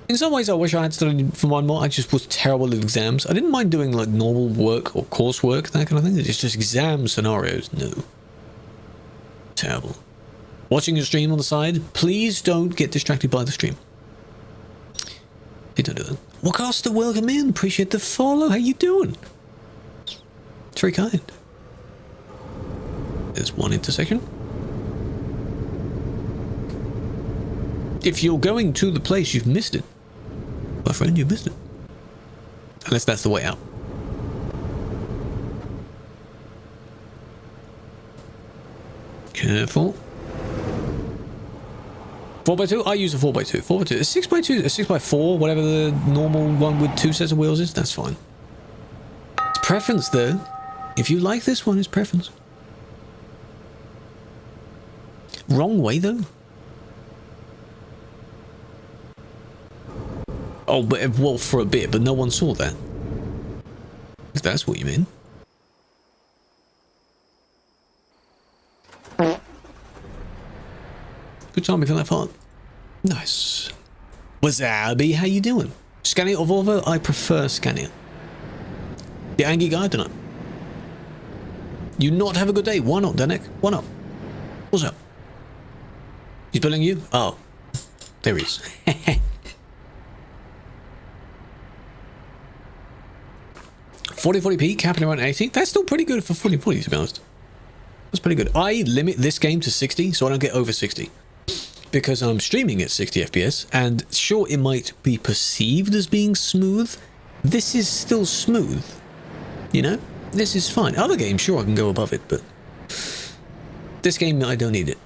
Speaker 1: In some ways I wish I had studied for one more. I just was terrible at exams. I didn't mind doing like normal work or coursework, that kind of thing. It's just exam scenarios, no. Terrible. Watching your stream on the side, please don't get distracted by the stream. Please don't do that. Wakaster, welcome in. Appreciate the follow. How you doing? It's very kind. There's one intersection. If you're going to the place, you've missed it. My friend, you've missed it. Unless that's the way out. Careful. 4x2? I use a 4x2. 4x2. A 6x2, a 6x4, whatever the normal one with 2 sets of wheels is, that's fine. It's preference, though. If you like this one, it's preference. Wrong way, though. Oh, but well, for a bit, but no one saw that. If that's what you mean. Good timing for that part. Nice. Wasabi, how you doing? Scania or Volvo? I prefer Scania. The angry guy, I don't know. You not have a good day? Why not, Danek? Why not? What's up? He's bullying you? Oh. There he is. 4040p, capping around 80. That's still pretty good for 4040, to be honest. That's pretty good. I limit this game to 60, so I don't get over 60. Because I'm streaming at 60 FPS, and sure, it might be perceived as being smooth. This is still smooth. You know? This is fine. Other games, sure, I can go above it, but this game, I don't need it.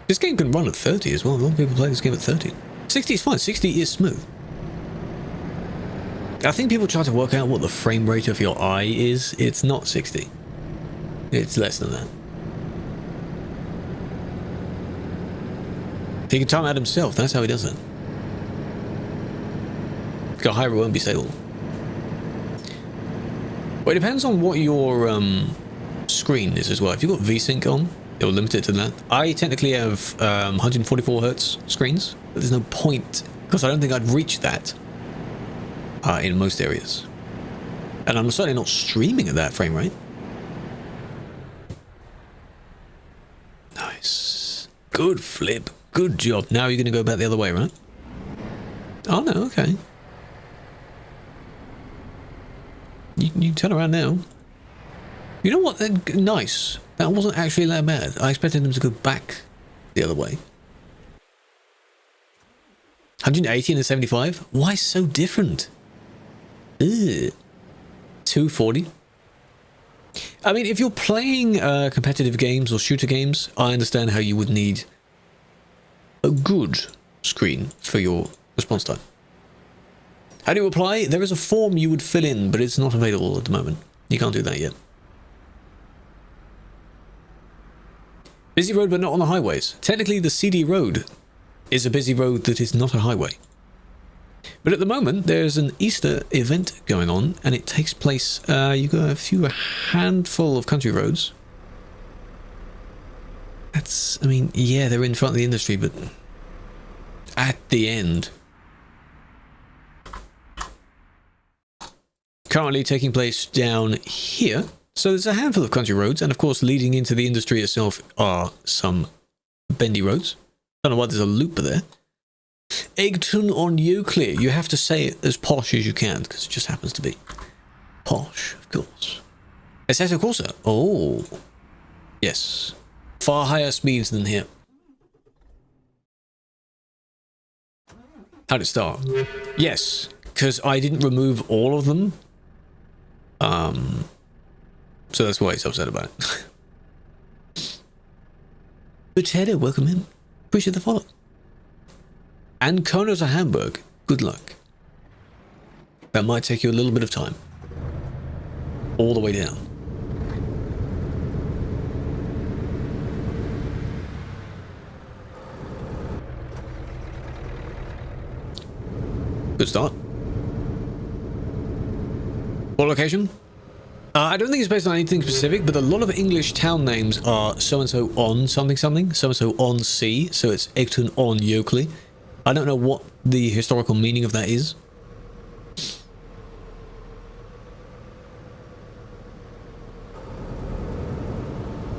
Speaker 1: This game can run at 30 as well. A lot of people play this game at 30. 60 is fine. 60 is smooth. I think people try to work out what the frame rate of your eye is. It's not 60. It's less than that. He can time out himself. That's how he does it. Got higher, it won't be stable. Well, it depends on what your screen is as well. If you've got VSync on, it will limit it to that. I technically have 144 hertz screens, but there's no point because I don't think I'd reach that in most areas. And I'm certainly not streaming at that frame rate. Nice. Good flip. Good job. Now you're going to go back the other way, right? Oh, no. Okay. You can turn around now. You know what? Nice. That wasn't actually that bad. I expected him to go back the other way. 180 and a 75? Why so different? Ugh. 240. I mean, if you're playing competitive games or shooter games, I understand how you would need a good screen for your response time. How do you apply? There is a form you would fill in, but it's not available at the moment. You can't do that yet. Busy road, but not on the highways. Technically, the CD road is a busy road that is not a highway. But at the moment, there's an Easter event going on, and it takes place, you've got a handful of country roads. That's, I mean, yeah, they're in front of the industry, but at the end. Currently taking place down here. So there's a handful of country roads, and of course leading into the industry itself are some bendy roads. Don't know why there's a loop there. Egton on Euclid. You have to say it as posh as you can, because it just happens to be posh, of course. Assetto Corsa. Oh, yes. Far higher speeds than here. How'd it start? Yes, because I didn't remove all of them. So that's why he's upset about it. Potato, welcome in. Appreciate the follow. And Kono to Hamburg. Good luck. That might take you a little bit of time. All the way down. Good start. What location? I don't think it's based on anything specific, but a lot of English town names are so-and-so on something something, so-and-so on sea, so it's Egton on Euclid. I don't know what the historical meaning of that is.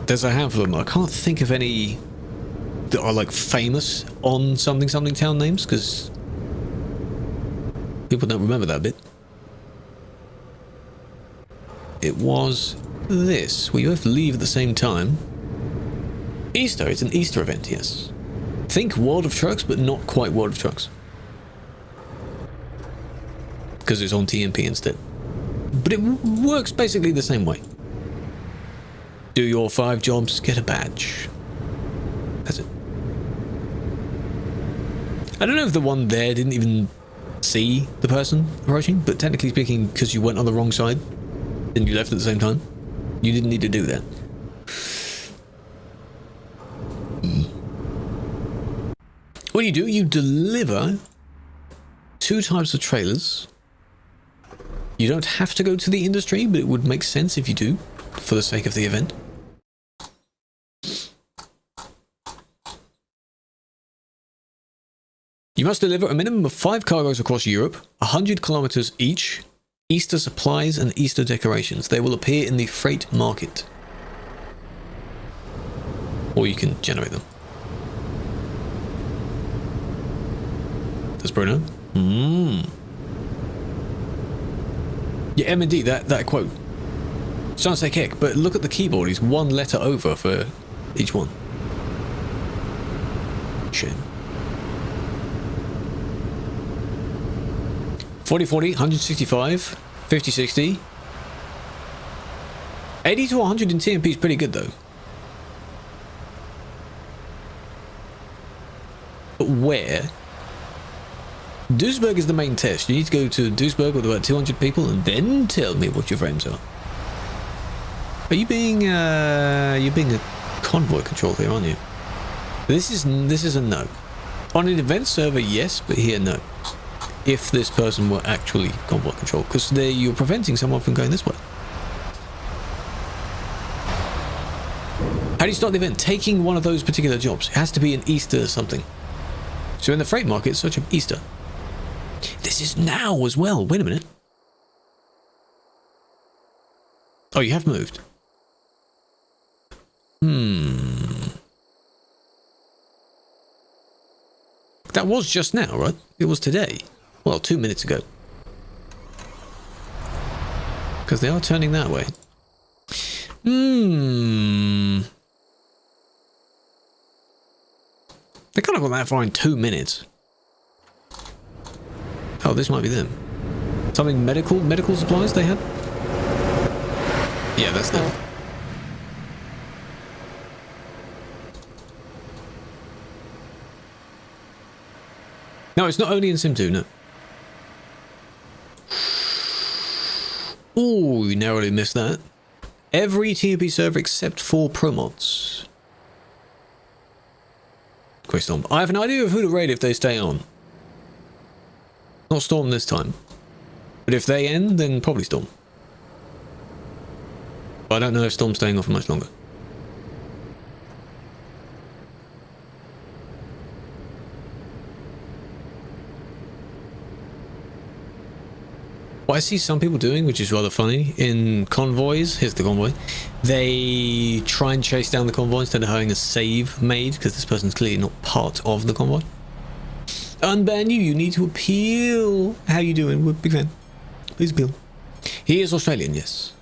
Speaker 1: There's a handful of them. I can't think of any that are like famous on something something town names, because people don't remember that bit. It was this. We both leave at the same time. Easter. It's an Easter event, yes. Think World of Trucks, but not quite World of Trucks. Because it's on TMP instead. But it works basically the same way. Do your 5 jobs, get a badge. That's it. I don't know if the one there didn't even see the person approaching, but technically speaking, because you went on the wrong side, and you left at the same time, you didn't need to do that. What do? You deliver 2 types of trailers. You don't have to go to the industry, but it would make sense if you do, for the sake of the event. You must deliver a minimum of 5 cargoes across Europe, 100 kilometers each, Easter supplies and Easter decorations. They will appear in the freight market. Or you can generate them. That's Bruno. Yeah, M&D, that quote. Sounds like heck, but look at the keyboard. He's 1 letter over for each one. Shame. 40-40, 165, 50-60. 80 to 100 in TMP is pretty good though. But where? Duisburg is the main test. You need to go to Duisburg with about 200 people and then tell me what your frames are. Are you being you're being a convoy control here, aren't you? This is a no. On an event server, yes, but here, no. If this person were actually convoy control, because you're preventing someone from going this way. How do you start the event? Taking one of those particular jobs. It has to be an Easter something. So in the freight market, search up Easter. This is now as well. Wait a minute. Oh, you have moved. That was just now, right? It was today. Well, 2 minutes ago. Because they are turning that way. They kind of got that far in 2 minutes. Oh, this might be them. Something medical supplies they had? Yeah, that's them. No, it's not only in Sim 2, no. Ooh, you narrowly missed that. Every TMP server except for pro mods. Quick Storm. I have an idea of who to raid if they stay on. Not Storm this time. But if they end, then probably Storm. But I don't know if Storm's staying on for much longer. What I see some people doing, which is rather funny, in convoys, here's the convoy, they try and chase down the convoy instead of having a save made, because this person's clearly not part of the convoy. Unban you need to appeal. How you doing? We're a big fan. Please appeal. He is Australian, yes.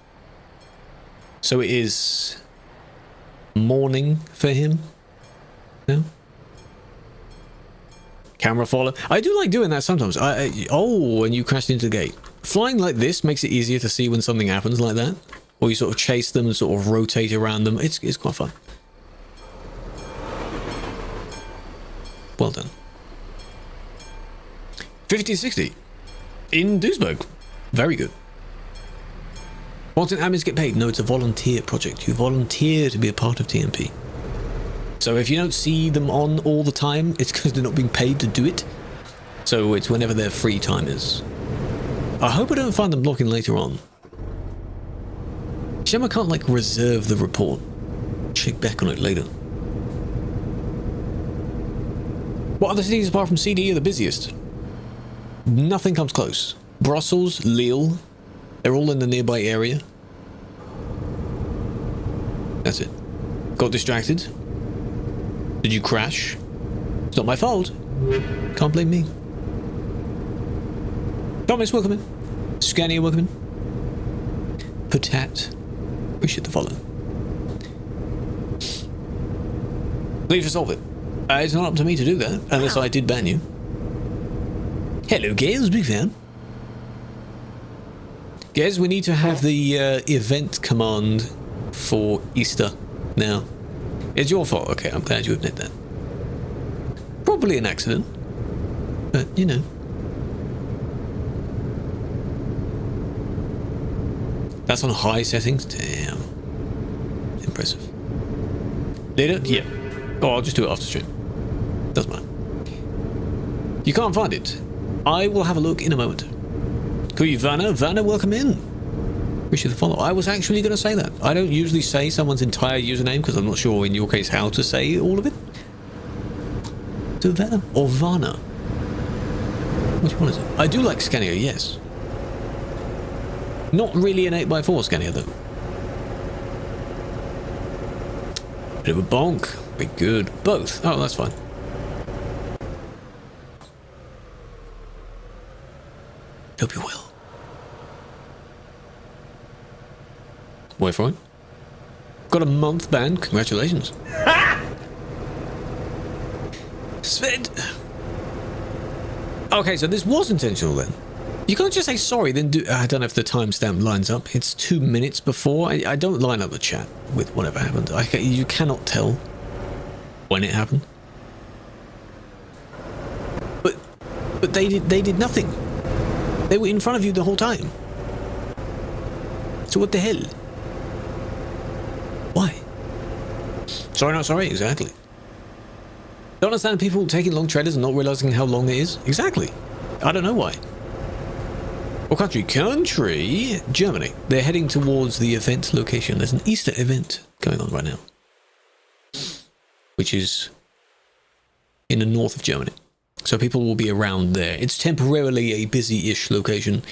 Speaker 1: So it is morning for him now. Camera follow. I do like doing that sometimes. Oh, and you crashed into the gate. Flying like this makes it easier to see when something happens like that. Or you sort of chase them and sort of rotate around them. It's quite fun. Well done. 50-60 in Duisburg. Very good. Why don't admins get paid? No, it's a volunteer project. You volunteer to be a part of TMP. So if you don't see them on all the time, it's because they're not being paid to do it. So it's whenever their free time is. I hope I don't find them blocking later on. Shame I can't, like, reserve the report. Check back on it later. What other cities apart from CD are the busiest? Nothing comes close. Brussels, Lille, they're all in the nearby area. That's it. Got distracted. Did you crash? It's not my fault. Can't blame me. Thomas, welcome in. Scania, welcome in. Patat. Appreciate the follow. Leave to solve it. It's not up to me to do that, unless I did ban you. Hello, Gales, big fan. Gales, we need to have the event command for Easter now. It's your fault. Okay, I'm glad you admit that. Probably an accident, but you know. That's on high settings? Damn. Impressive. Later? Yeah. Oh, I'll just do it after stream. Doesn't matter. You can't find it. I will have a look in a moment. Kuyi Vanna. Vanna, welcome in. Appreciate the follow. I was actually going to say that. I don't usually say someone's entire username because I'm not sure in your case how to say all of it. So Vanna or Vanna? Which one is it? I do like Scania, yes. Not really an 8x4 Scania though. Bit of a bonk. Very good. Both. Oh, that's fine. Hope you will. Wait for it. Got a month ban. Congratulations. Sven. Okay, so this was intentional then. You can't just say sorry, then do... I don't know if the timestamp lines up. It's 2 minutes before. I don't line up the chat with whatever happened. You cannot tell when it happened. But they did nothing. They were in front of you the whole time. So what the hell? Why? Sorry, not sorry. Exactly. Don't understand people taking long trailers and not realizing how long it is. Exactly. I don't know why. What country? Country? Germany. They're heading towards the event location. There's an Easter event going on right now, which is in the north of Germany. So people will be around there. It's temporarily a busy-ish location.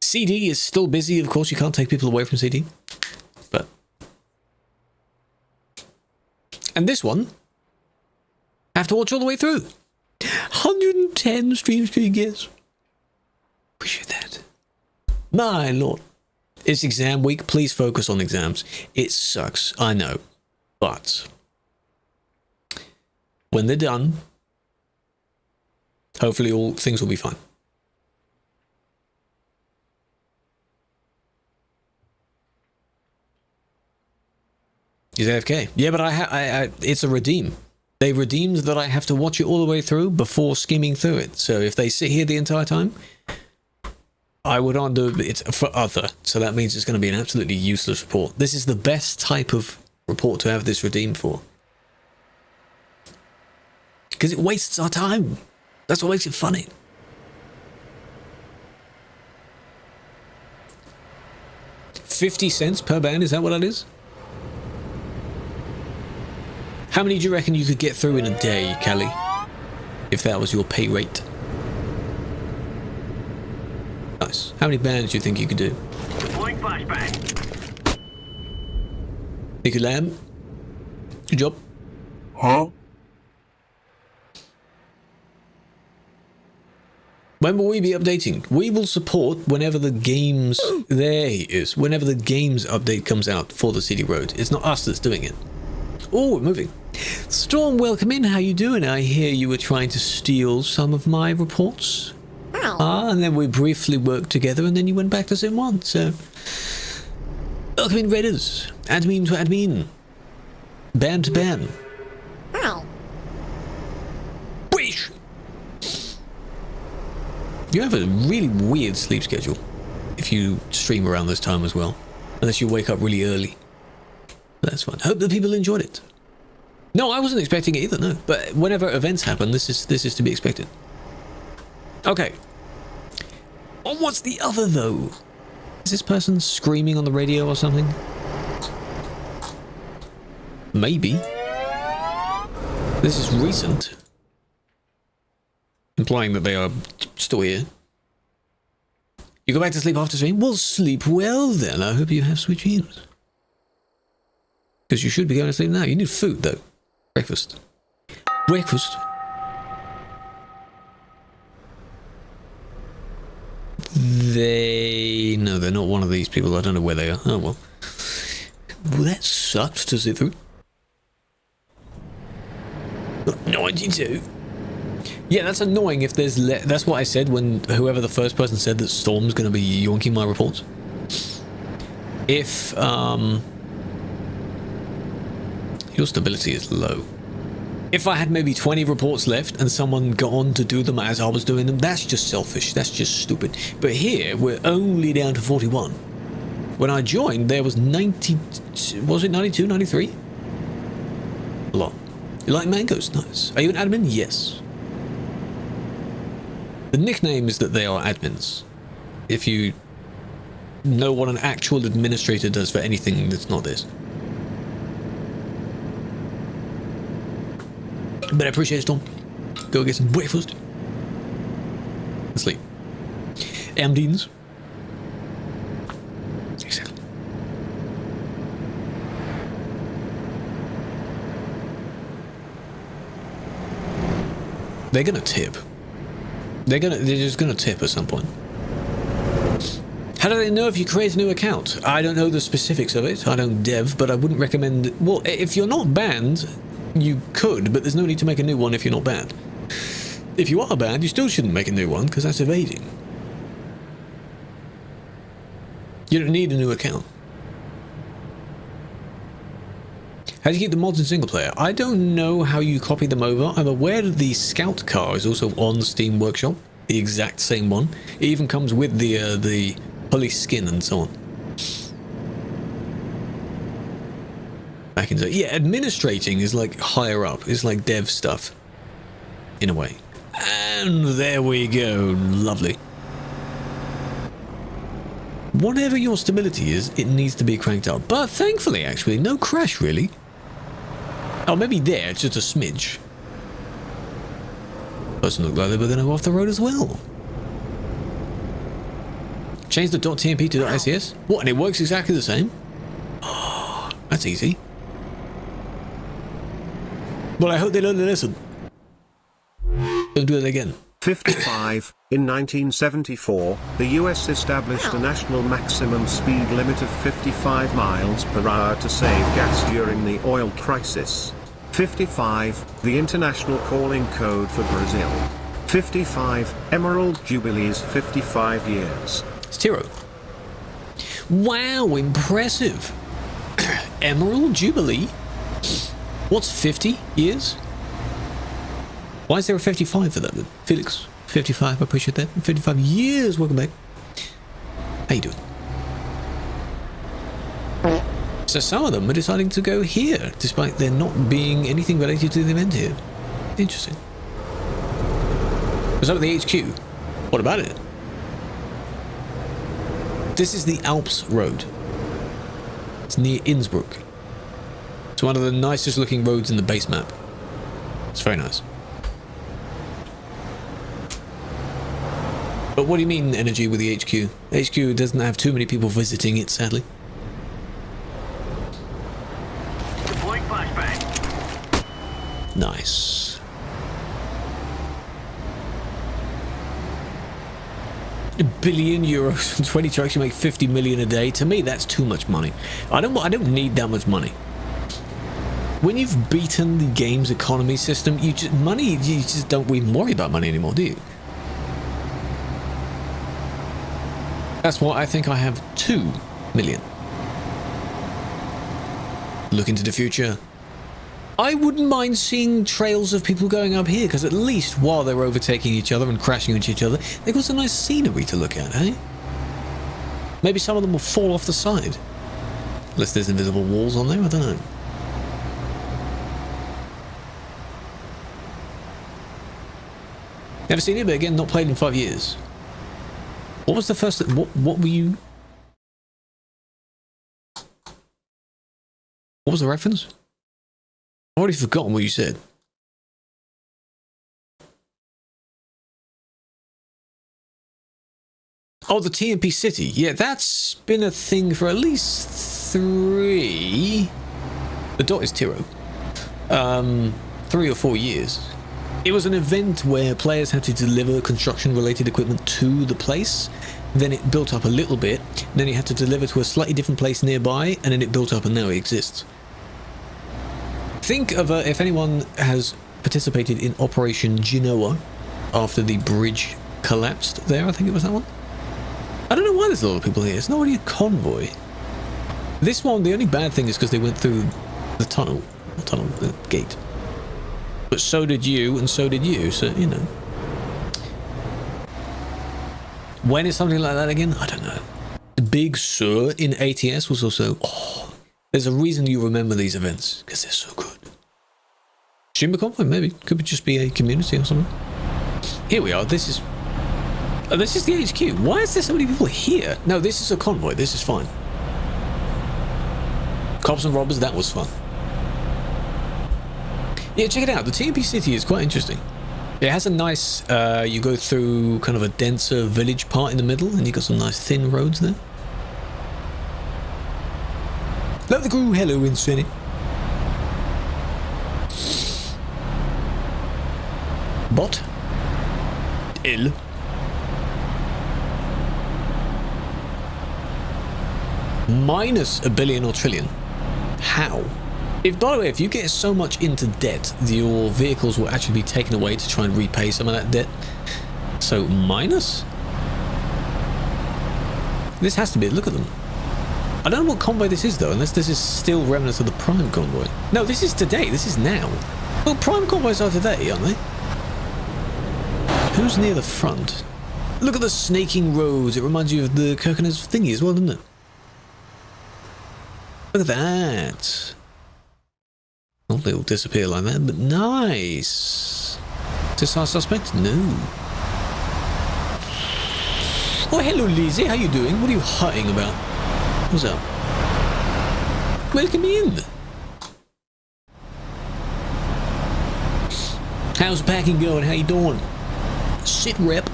Speaker 1: CD is still busy. Of course, you can't take people away from CD. But... and this one, I have to watch all the way through. 110 stream yes. Appreciate that. My lord. It's exam week. Please focus on exams. It sucks. I know. But when they're done, hopefully all things will be fine. He's AFK. Yeah, but it's a redeem. They redeemed that I have to watch it all the way through before skimming through it. So if they sit here the entire time, I would argue it's for other, so that means it's going to be an absolutely useless report. This is the best type of report to have this redeemed for. Because it wastes our time. That's what makes it funny. $0.50 per band, is that what that is? How many do you reckon you could get through in a day, Callie? If that was your pay rate. Nice. How many bands do you think you could do?
Speaker 4: Deploying flashbang.
Speaker 1: Nicky Lamb. Good job.
Speaker 3: Huh?
Speaker 1: When will we be updating? We will support whenever the games... There he is. Whenever the games update comes out for the CD Road. It's not us that's doing it. Oh, we're moving. Storm, welcome in. How you doing? I hear you were trying to steal some of my reports.
Speaker 2: Wow.
Speaker 1: And then we briefly worked together, and then you went back to Sim 1, so... Welcome in, Raiders. Admin to admin. Ban to ban.
Speaker 2: Wow.
Speaker 1: Wish! You have a really weird sleep schedule if you stream around this time as well. Unless you wake up really early. That's fine. Hope that people enjoyed it. No, I wasn't expecting it either, no. But whenever events happen, this is to be expected. Okay. Oh, what's the other, though? Is this person screaming on the radio or something? Maybe. This is recent. Implying that they are still here. You go back to sleep after stream? Well, sleep well then. I hope you have sweet dreams. Because you should be going to sleep now. You need food, though. Breakfast. Breakfast. No, they're not one of these people. I don't know where they are. Oh, well. Well, that sucked to sit through. 92. Yeah, that's annoying if there's... That's what I said when whoever the first person said that Storm's going to be yonking my reports. If, your stability is low. If I had maybe 20 reports left and someone got on to do them as I was doing them, that's just selfish. That's just stupid. But here, we're only down to 41. When I joined, there was 90... Was it 92, 93? A lot. You like mangoes? Nice. Are you an admin? Yes. The nickname is that they are admins. If you know what an actual administrator does for anything that's not this. But I appreciate it, Storm. Go get some breakfast. And sleep. Amdines. Exactly. They're gonna tip. They're just gonna tip at some point. How do they know if you create a new account? I don't know the specifics of it. I don't dev, but I wouldn't recommend... Well, if you're not banned... You could, but there's no need to make a new one if you're not banned. If you are banned, you still shouldn't make a new one, because that's evading. You don't need a new account. How do you keep the mods in single player? I don't know how you copy them over. I'm aware that the Scout car is also on Steam Workshop. The exact same one. It even comes with the police skin and so on. Back into, yeah, administrating is like higher up. It's like dev stuff. In a way. And there we go. Lovely. Whatever your stability is, it needs to be cranked up. But thankfully, actually, no crash, really. Oh, maybe there, it's just a smidge. Person looked like they were going to go off the road as well. Change the .tmp to .scs? What, and it works exactly the same? Oh, that's easy. Well, I hope they learn the lesson. Don't do it again.
Speaker 3: 55. In 1974, the US established a national maximum speed limit of 55 miles per hour to save gas during the oil crisis. 55. The international calling code for Brazil. 55. Emerald Jubilee's 55 years.
Speaker 1: It's Tiro. Wow, impressive. Emerald Jubilee? What's 50 years? Why is there a 55 for that then? Felix, 55, I appreciate that. 55 years, welcome back. How you doing? So some of them are deciding to go here, despite there not being anything related to the event here. Interesting. What's up with the HQ? What about it? This is the Alps Road. It's near Innsbruck. It's one of the nicest looking roads in the base map. It's very nice. But what do you mean energy with the HQ? HQ doesn't have too many people visiting it, sadly.
Speaker 4: Deploying flashbang.
Speaker 1: Nice. €1 billion and 20 trucks, you make 50 million a day. To me, that's too much money. I don't need that much money. When you've beaten the game's economy system, you just don't even worry about money anymore, do you? That's why I think I have 2 million. Look into the future. I wouldn't mind seeing trails of people going up here, because at least while they're overtaking each other and crashing into each other, they've got some nice scenery to look at, eh? Maybe some of them will fall off the side. Unless there's invisible walls on there, I don't know. Never seen it, but again, not played in 5 years. What was the first... What were you... What was the reference? I've already forgotten what you said. Oh, the TMP City. Yeah, that's been a thing for at least 3... The dot is Tiro. 3 or 4 years. It was an event where players had to deliver construction-related equipment to the place. Then it built up a little bit. Then you had to deliver to a slightly different place nearby, and then it built up, and now it exists. Think of if anyone has participated in Operation Genoa after the bridge collapsed there. I think it was that one. I don't know why there's a lot of people here. It's not really a convoy. This one, the only bad thing is because they went through the tunnel. Not tunnel, the gate. But so did you, and so did you, so, you know. When is something like that again? I don't know. The Big Sur in ATS was also... Oh, there's a reason you remember these events, because they're so good. Shouldn't be convoy, maybe. Could just be a community or something. Here we are, this is... Oh, this is the HQ. Why is there so many people here? No, this is a convoy, this is fine. Cops and robbers, that was fun. Yeah, check it out. The TMP City is quite interesting. It has a nice, you go through kind of a denser village part in the middle, and you've got some nice thin roads there. Love the crew. Hello, Infinity. Bot. Ill. Minus $1 billion or trillion. How? If, by the way, if you get so much into debt, your vehicles will actually be taken away to try and repay some of that debt. So, minus? This has to be it. Look at them. I don't know what convoy this is, though, unless this is still remnants of the Prime convoy. No, this is today. This is now. Well, Prime convoys are today, aren't they? Who's near the front? Look at the snaking roads. It reminds you of the Kirkenes thingy as well, doesn't it? Look at that. Not they all disappear like that, but nice. Is this our suspect? No. Oh, hello, Lizzie. How you doing? What are you hutting about? What's up? Welcome in. How's the packing going? How you doing? Sit rep.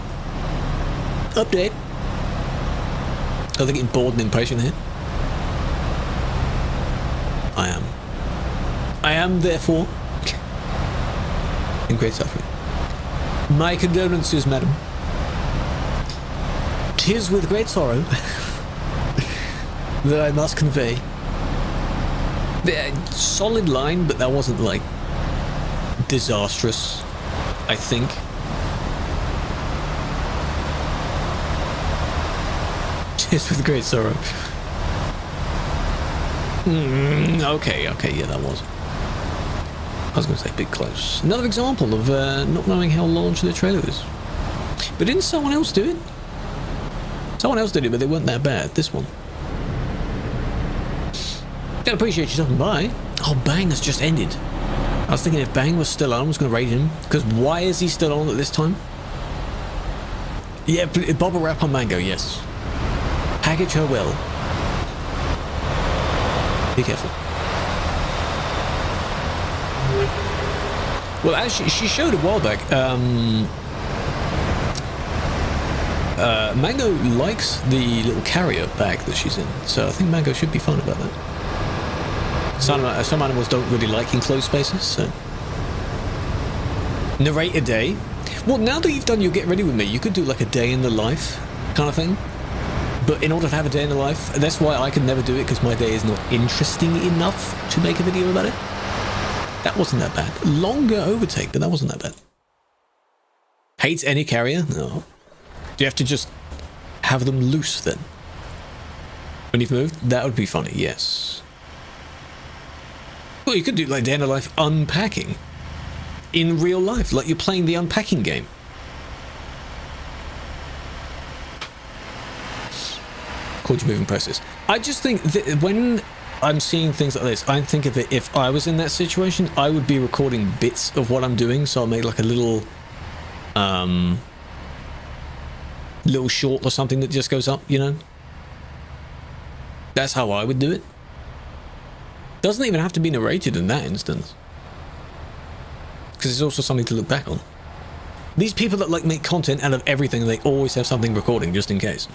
Speaker 1: Update. Oh, they're getting bored and impatient here. I am, therefore, in great suffering. My condolences, madam. 'Tis with great sorrow that I must convey. Solid line, but that wasn't, like, disastrous, I think. Tis with great sorrow. Okay, yeah, that was. I was going to say big close. Another example of not knowing how large the trailer is. But didn't someone else do it? Someone else did it, but they weren't that bad. This one. Don't appreciate you stopping by. Oh, Bang has just ended. I was thinking if Bang was still on, I was going to raid him. Because why is he still on at this time? Yeah, bubble wrap on Mango, yes. Package her well. Be careful. Well, as she showed a while back, Mango likes the little carrier bag that she's in, so I think Mango should be fine about that. Some animals don't really like enclosed spaces, so... Narrate a day. Well, now that you've done your get ready with me, you could do like a day in the life kind of thing. But in order to have a day in the life, that's why I could never do it, because my day is not interesting enough to make a video about it. That wasn't that bad. Longer overtake, but that wasn't that bad. Hates any carrier? No. Do you have to just have them loose then? When you've moved? That would be funny, yes. Well, you could do like day in the life unpacking. In real life, like you're playing the unpacking game. Called you moving process. I just think that when I'm seeing things like this, I think of it, if I was in that situation, I would be recording bits of what I'm doing, so I'll make like a little little short or something that just goes up, you know? That's how I would do it. Doesn't even have to be narrated in that instance, because it's also something to look back on. These people that like make content out of everything, they always have something recording just in case.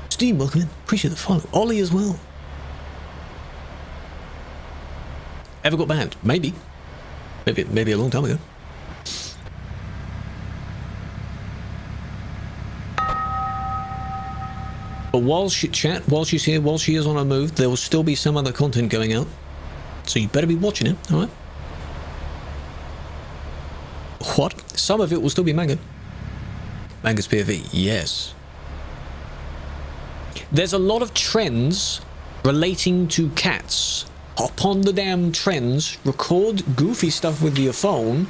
Speaker 1: Steve, welcome in. Appreciate the follow. Ollie as well. Ever got banned? Maybe. Maybe a long time ago. But while she's here, while she is on her move, there will still be some other content going out. So you better be watching it, alright? What? Some of it will still be Mango. Mango's POV, yes. There's a lot of trends relating to cats. Hop on the damn trends, record goofy stuff with your phone.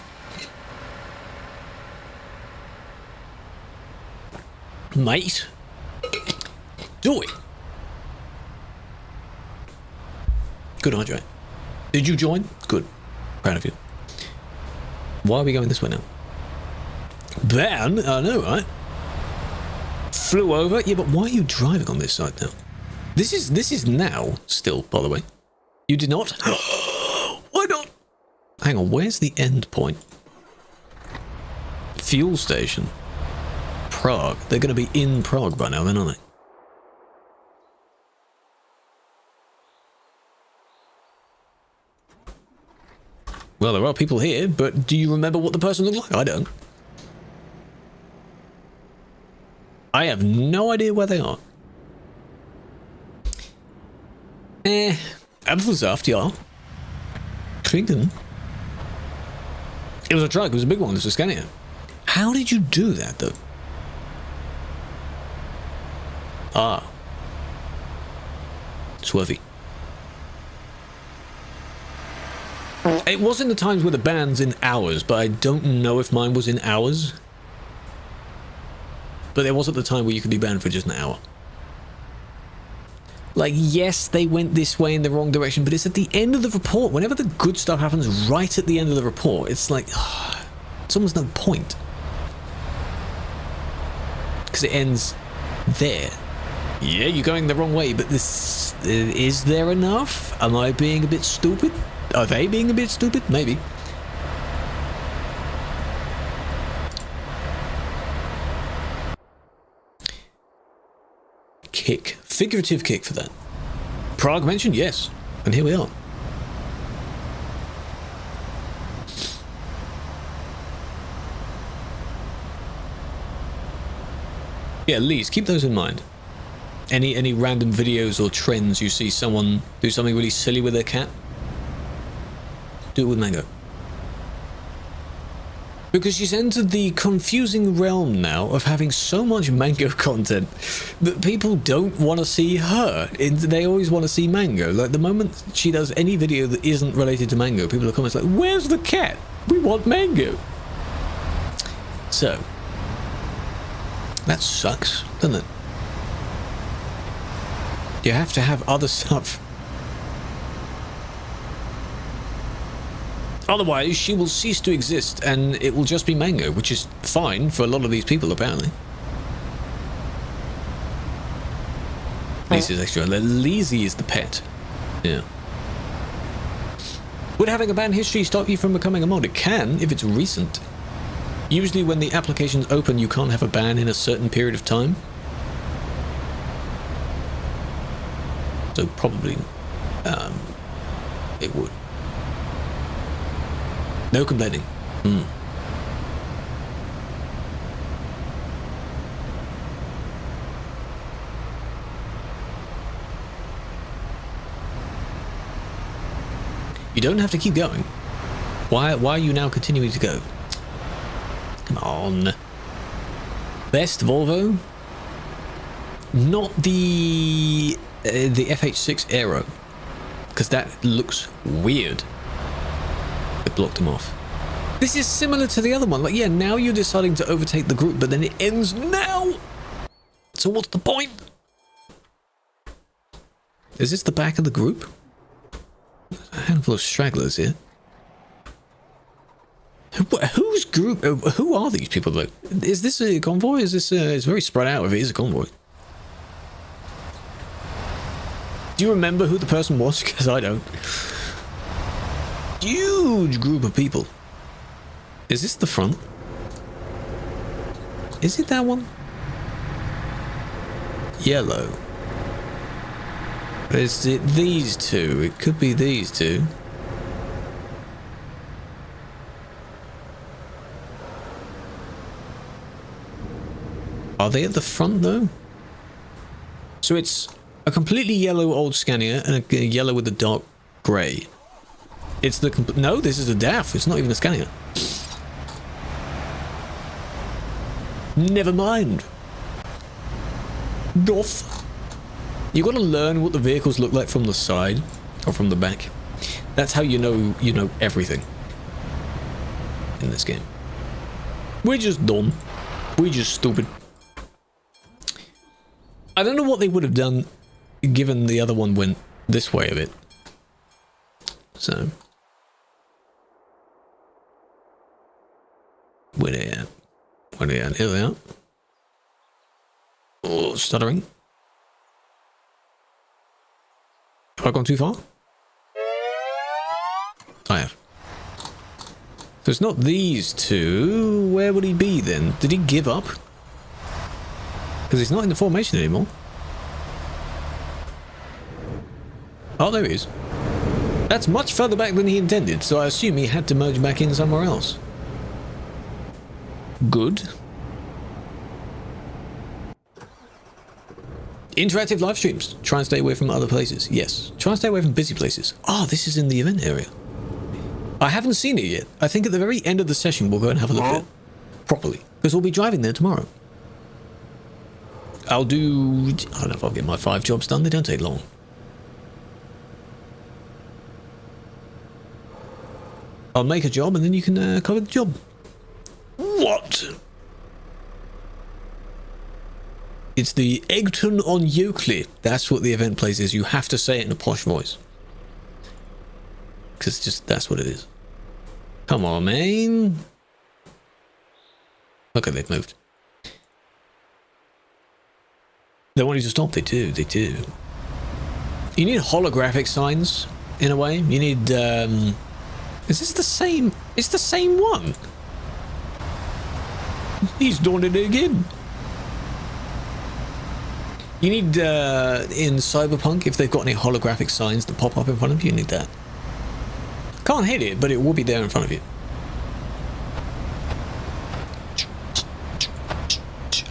Speaker 1: Mate. Do it. Good, Andre. Did you join? Good. Proud of you. Why are we going this way now? Ban? I know, right? Flew over? Yeah, but why are you driving on this side now? This is now still, by the way. You did not? Why not? Hang on, where's the end point? Fuel station. Prague. They're going to be in Prague by now, then, aren't they? Well, there are people here, but do you remember what the person looked like? I don't. I have no idea where they are. Apfelsaft, ja. Trinken. It was a truck, it was a big one, this was Scania. How did you do that, though? Ah. Swervy. It was in the times where the ban's in hours, but I don't know if mine was in hours. But there was at the time where you could be banned for just an hour. Like, yes, they went this way in the wrong direction, but it's at the end of the report. Whenever the good stuff happens right at the end of the report, it's like, it's almost no point. Because it ends there. Yeah, you're going the wrong way, but this... Is there enough? Am I being a bit stupid? Are they being a bit stupid? Maybe. Kick. Figurative kick for that. Prague mentioned? Yes. And here we are. Yeah, Lise, keep those in mind. Any random videos or trends you see someone do something really silly with their cat, do it with Mango. Because she's entered the confusing realm now of having so much Mango content that people don't want to see her. They always want to see Mango. Like, the moment she does any video that isn't related to Mango, people are comments like, where's the cat? We want Mango. So, That sucks, doesn't it? You have to have other stuff. Otherwise, she will cease to exist and it will just be Mango, which is fine for a lot of these people, apparently. Lisa's extra. Lizzie is the pet. Yeah. Would having a banned history stop you from becoming a mod? It can, if it's recent. Usually when the application's open, you can't have a ban in a certain period of time. So probably it would. No complaining. You don't have to keep going. Why are you now continuing to go? Come on. Best Volvo? Not the FH6 Aero, because that looks weird. It blocked him off. This is similar to the other one. Like, yeah, now you're deciding to overtake the group, but then it ends now. So what's the point? Is this the back of the group? There's a handful of stragglers here. Whose group? Who are these people? Though? Is this a convoy? Is this? It's very spread out. If it is a convoy. Do you remember who the person was? Because I don't. Huge group of people. Is this the front? Is it that one? Yellow. Is it these two? It could be these two. Are they at the front though? So it's a completely yellow old Scania and a yellow with a dark grey. It's the no, this is a DAF. It's not even a Scania. Never mind. Doff. You got to learn what the vehicles look like from the side or from the back. That's how you know everything in this game. We're just dumb. We're just stupid. I don't know what they would have done given the other one went this way a bit. So where they at? Where they at? Here they are. Oh, stuttering. Have I gone too far? I have. So it's not these two. Where would he be then? Did he give up? Because he's not in the formation anymore. Oh, there he is. That's much further back than he intended, so I assume he had to merge back in somewhere else. Good. Interactive live streams. Try and stay away from other places. Yes. Try and stay away from busy places. Oh, this is in the event area. I haven't seen it yet. I think at the very end of the session we'll go and have a look at it properly. Because we'll be driving there tomorrow. I don't know if I'll get my 5 jobs done. They don't take long. I'll make a job and then you can cover the job. What? It's the Eggton on Euclid. That's what the event place is. You have to say it in a posh voice. Because just that's what it is. Come on, man. Okay, they've moved. They want you to stop. They do. They do. You need holographic signs in a way. You need. Is this the same? It's the same one. He's doing it again. You need in Cyberpunk, if they've got any holographic signs that pop up in front of you, you need that. Can't hit it, but it will be there in front of you.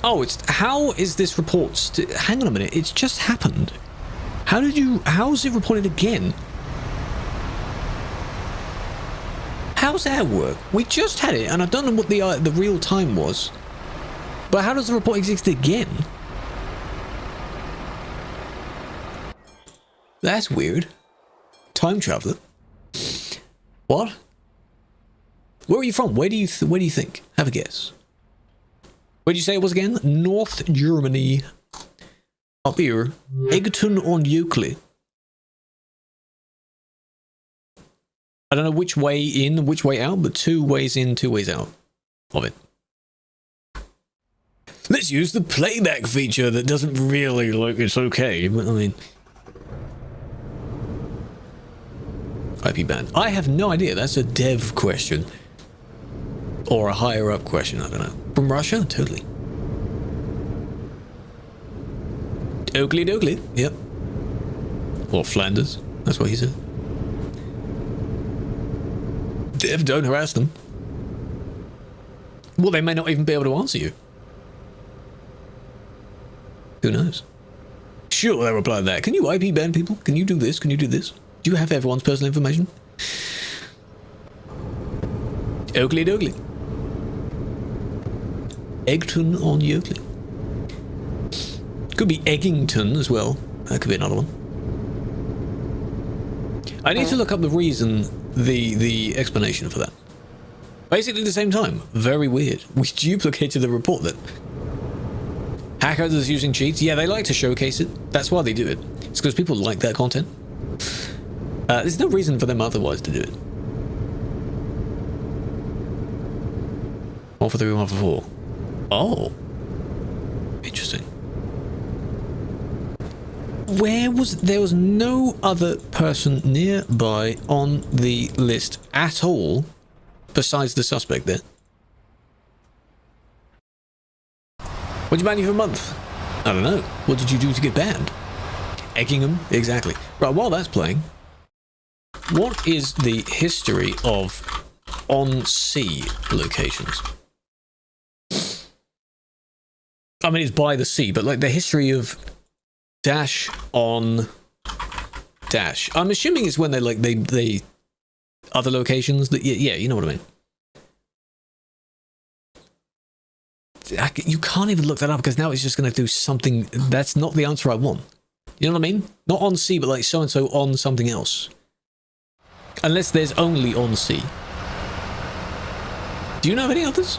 Speaker 1: Oh, it's how is this report? Hang on a minute, it's just happened. How's it reported again? How's that work? We just had it, and I don't know what the real time was. But how does the report exist again? That's weird. Time traveler. What? Where are you from? Where do you think? Have a guess. Where'd you say it was again? North Germany. Up here. Egerton on Euclid. I don't know which way in and which way out, but 2 ways in, 2 ways out of it. Let's use the playback feature that doesn't really look it's okay, but I mean... IP ban. I have no idea. That's a dev question. Or a higher up question, I don't know. From Russia? Totally. Oakley dokley. Yep. Or Flanders. That's what he said. Dev, don't harass them. Well, they may not even be able to answer you. Who knows? Sure, they'll reply to that. Can you IP ban people? Can you do this? Can you do this? Do you have everyone's personal information? Oakley dokley. Eggton on Euclid. Could be Eggington as well. That could be another one. I need to look up the reason, the explanation for that. Basically at the same time. Very weird. We duplicated the report then. Hackers using cheats. Yeah, they like to showcase it. That's why they do it. It's because people like that content. There's no reason for them otherwise to do it. 1 for 3, 1 for 4. Oh. Interesting. There was no other person nearby on the list at all besides the suspect there. What'd you ban you for a month? I don't know. What did you do to get banned? Eggingham? Exactly. Right, while that's playing, what is the history of on-sea locations? I mean, it's by the sea, but like the history of dash on dash. I'm assuming it's when they other locations that yeah, you know what I mean. You can't even look that up because now it's just going to do something that's not the answer I want. You know what I mean? Not on sea, but like so and so on something else. Unless there's only on sea. Do you know of any others?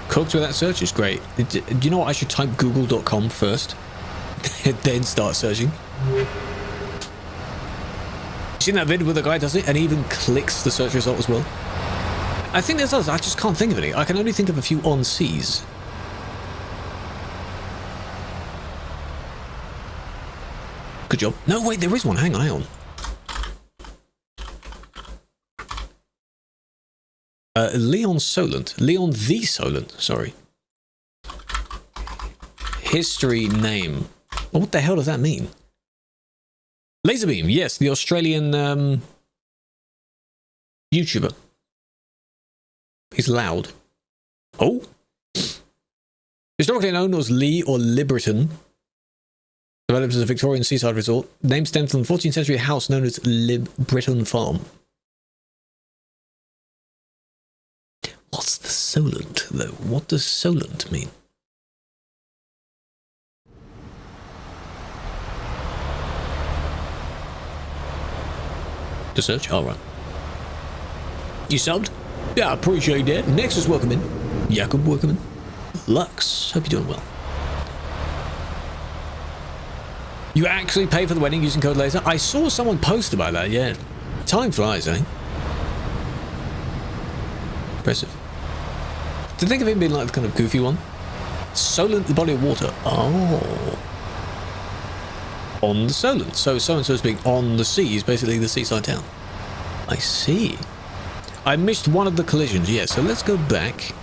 Speaker 1: Cooked with that search is great. Do you know what? I should type google.com first, then start searching. You seen that vid where the guy does it and he even clicks the search result as well? I think there's others. I just can't think of any. I can only think of a few on seas. Good job. No, wait, there is one. Hang on. Leon Solent. Leon the Solent, sorry. History name. Well, what the hell does that mean? Laserbeam, yes, the Australian YouTuber. He's loud. Oh. Historically known as Lee or Liberton. Developed as a Victorian seaside resort. Name stems from the 14th century house known as Libretton Farm. What's the Solent, though? What does Solent mean? To search? All right. You subbed? Yeah, I appreciate that. Nexus, welcome in. Jakob, welcome in. Lux, hope you're doing well. You actually pay for the wedding using code laser? I saw someone post about that, yeah. Time flies, eh? Impressive. To think of him being like the kind of goofy one. Solent, the body of water. Oh. On the Solent. So and so being on the sea is basically the seaside town. I see. I missed one of the collisions, yeah, so let's go back.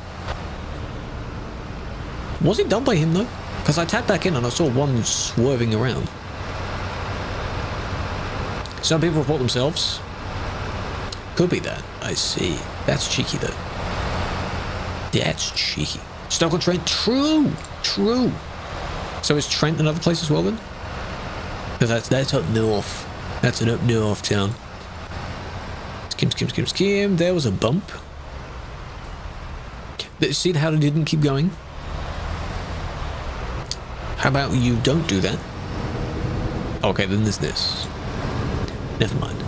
Speaker 1: Was it done by him though? Because I tapped back in and I saw one swerving around. Some people report themselves. Could be that. I see. That's cheeky though. That's cheeky. Stuck on Trent. True. True. So is Trent another place as well then? Because that's up north. That's an up north town. Skim. There was a bump. See how it didn't keep going? How about you don't do that? Okay, then there's this. Never mind.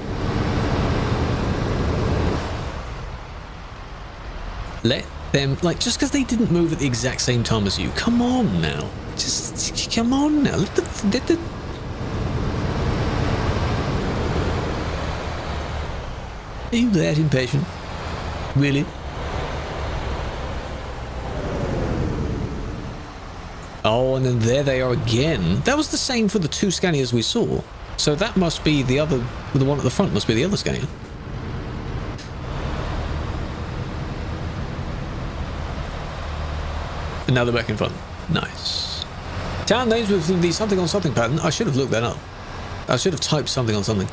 Speaker 1: them, like, just because they didn't move at the exact same time as you. Come on now. Just come on now. Let the... Are you that impatient? Really? Oh, and then there they are again. That was the same for the two Scanias we saw. So that must be the other, the one at the front must be the other Scania. And now they're back in front. Nice. Town names with the something on something pattern. I should have looked that up. I should have typed something on something.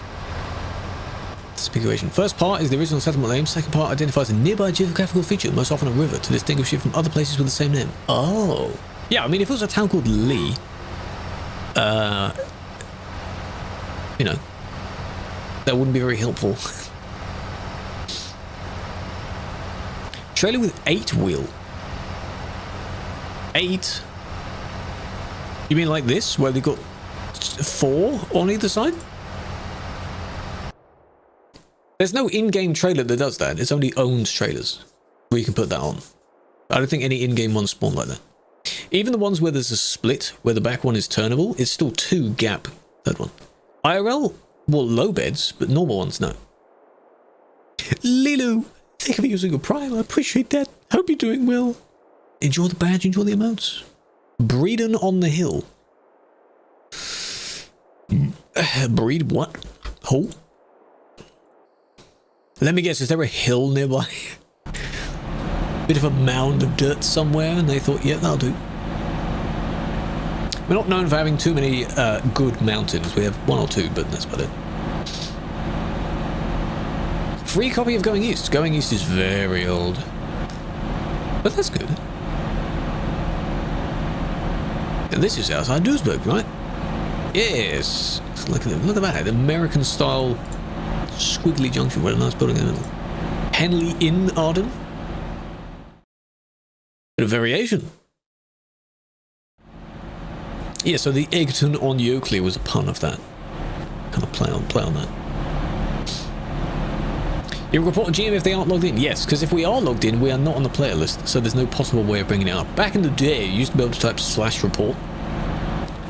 Speaker 1: Configuration. First part is the original settlement name. Second part identifies a nearby geographical feature, most often a river, to distinguish it from other places with the same name. Oh. Yeah, I mean, if it was a town called Lee, you know, that wouldn't be very helpful. Trailer with 8 wheel. 8? You mean like this, where they've got 4 on either side? There's no in-game trailer that does that. It's only owned trailers where you can put that on. I don't think any in-game ones spawn like that. Even the ones where there's a split, where the back one is turnable, it's still 2 gap, third one. IRL, well, low beds, but normal ones, no. Lilu, thank you for using your Prime. I appreciate that. Hope you're doing well. Enjoy the badge, enjoy the emotes. Breeden on the hill. Breed what? Who? Let me guess, is there a hill nearby? Bit of a mound of dirt somewhere, and they thought, yeah, that'll do. We're not known for having too many good mountains. We have 1 or 2, but that's about it. Free copy of Going East. Going East is very old. But that's good. And this is outside Duisburg, right? Yes. Look at that. American style squiggly junction with a nice building in the middle. Henley Inn, Arden. Bit of variation. Yeah, so the Egerton on Yoakley was a pun of that. Kind of play on that. You report a GM if they aren't logged in? Yes, because if we are logged in, we are not on the player list, so there's no possible way of bringing it up. Back in the day, you used to be able to type /report.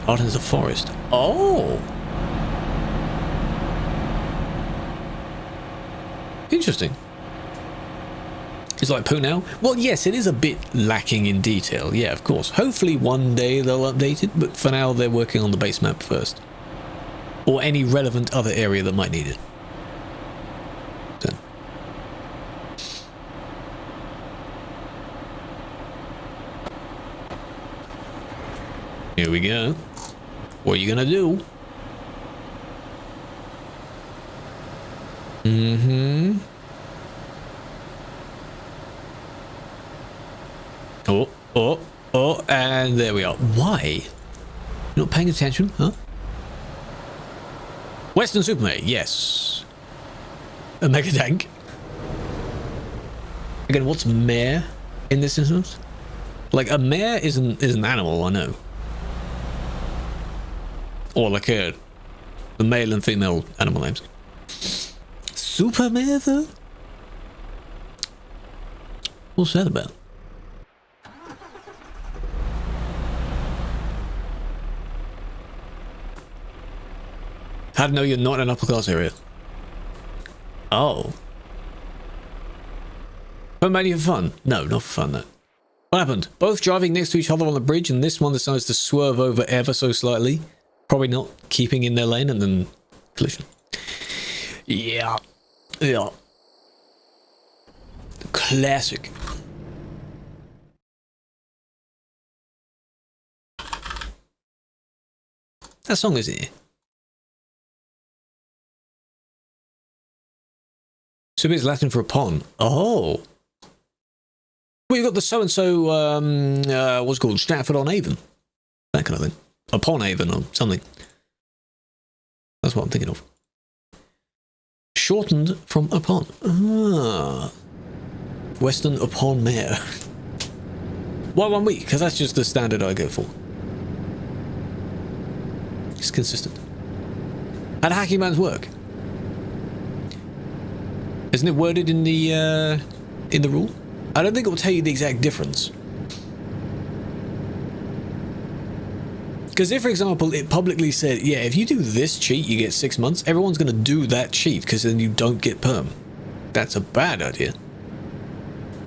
Speaker 1: Arden's a forest. Oh! Interesting. It's like poo now? Well, yes, it is a bit lacking in detail. Yeah, of course. Hopefully one day they'll update it, but for now they're working on the base map first. Or any relevant other area that might need it. So. Here we go. What are you gonna do? Mm-hmm. Oh, and there we are. Why? You're not paying attention, huh? Western Supermare, yes. A mega tank. Again, what's mare in this instance? Like, a mare is an animal, I know. Or like the male and female animal names. Supermare, though? What's that about? How to know you're not in an upper class area? Oh. But mainly for fun? No, not for fun, no. What happened? Both driving next to each other on the bridge, and this one decides to swerve over ever so slightly. Probably not keeping in their lane, and then collision. Yeah. Yeah. Classic. That song is here. Super is Latin for upon. Oh. Well, you've got the so-and-so, what's it called? Stratford on Avon. That kind of thing. Upon Avon or something. That's what I'm thinking of. Shortened from upon. Ah. Western upon mare. Why 1 week? Because that's just the standard I go for. It's consistent. How do hacking bands work? Isn't it worded in the rule? I don't think it will tell you the exact difference. Because if, for example, it publicly said, yeah, if you do this cheat, you get 6 months, everyone's going to do that cheat because then you don't get perm. That's a bad idea.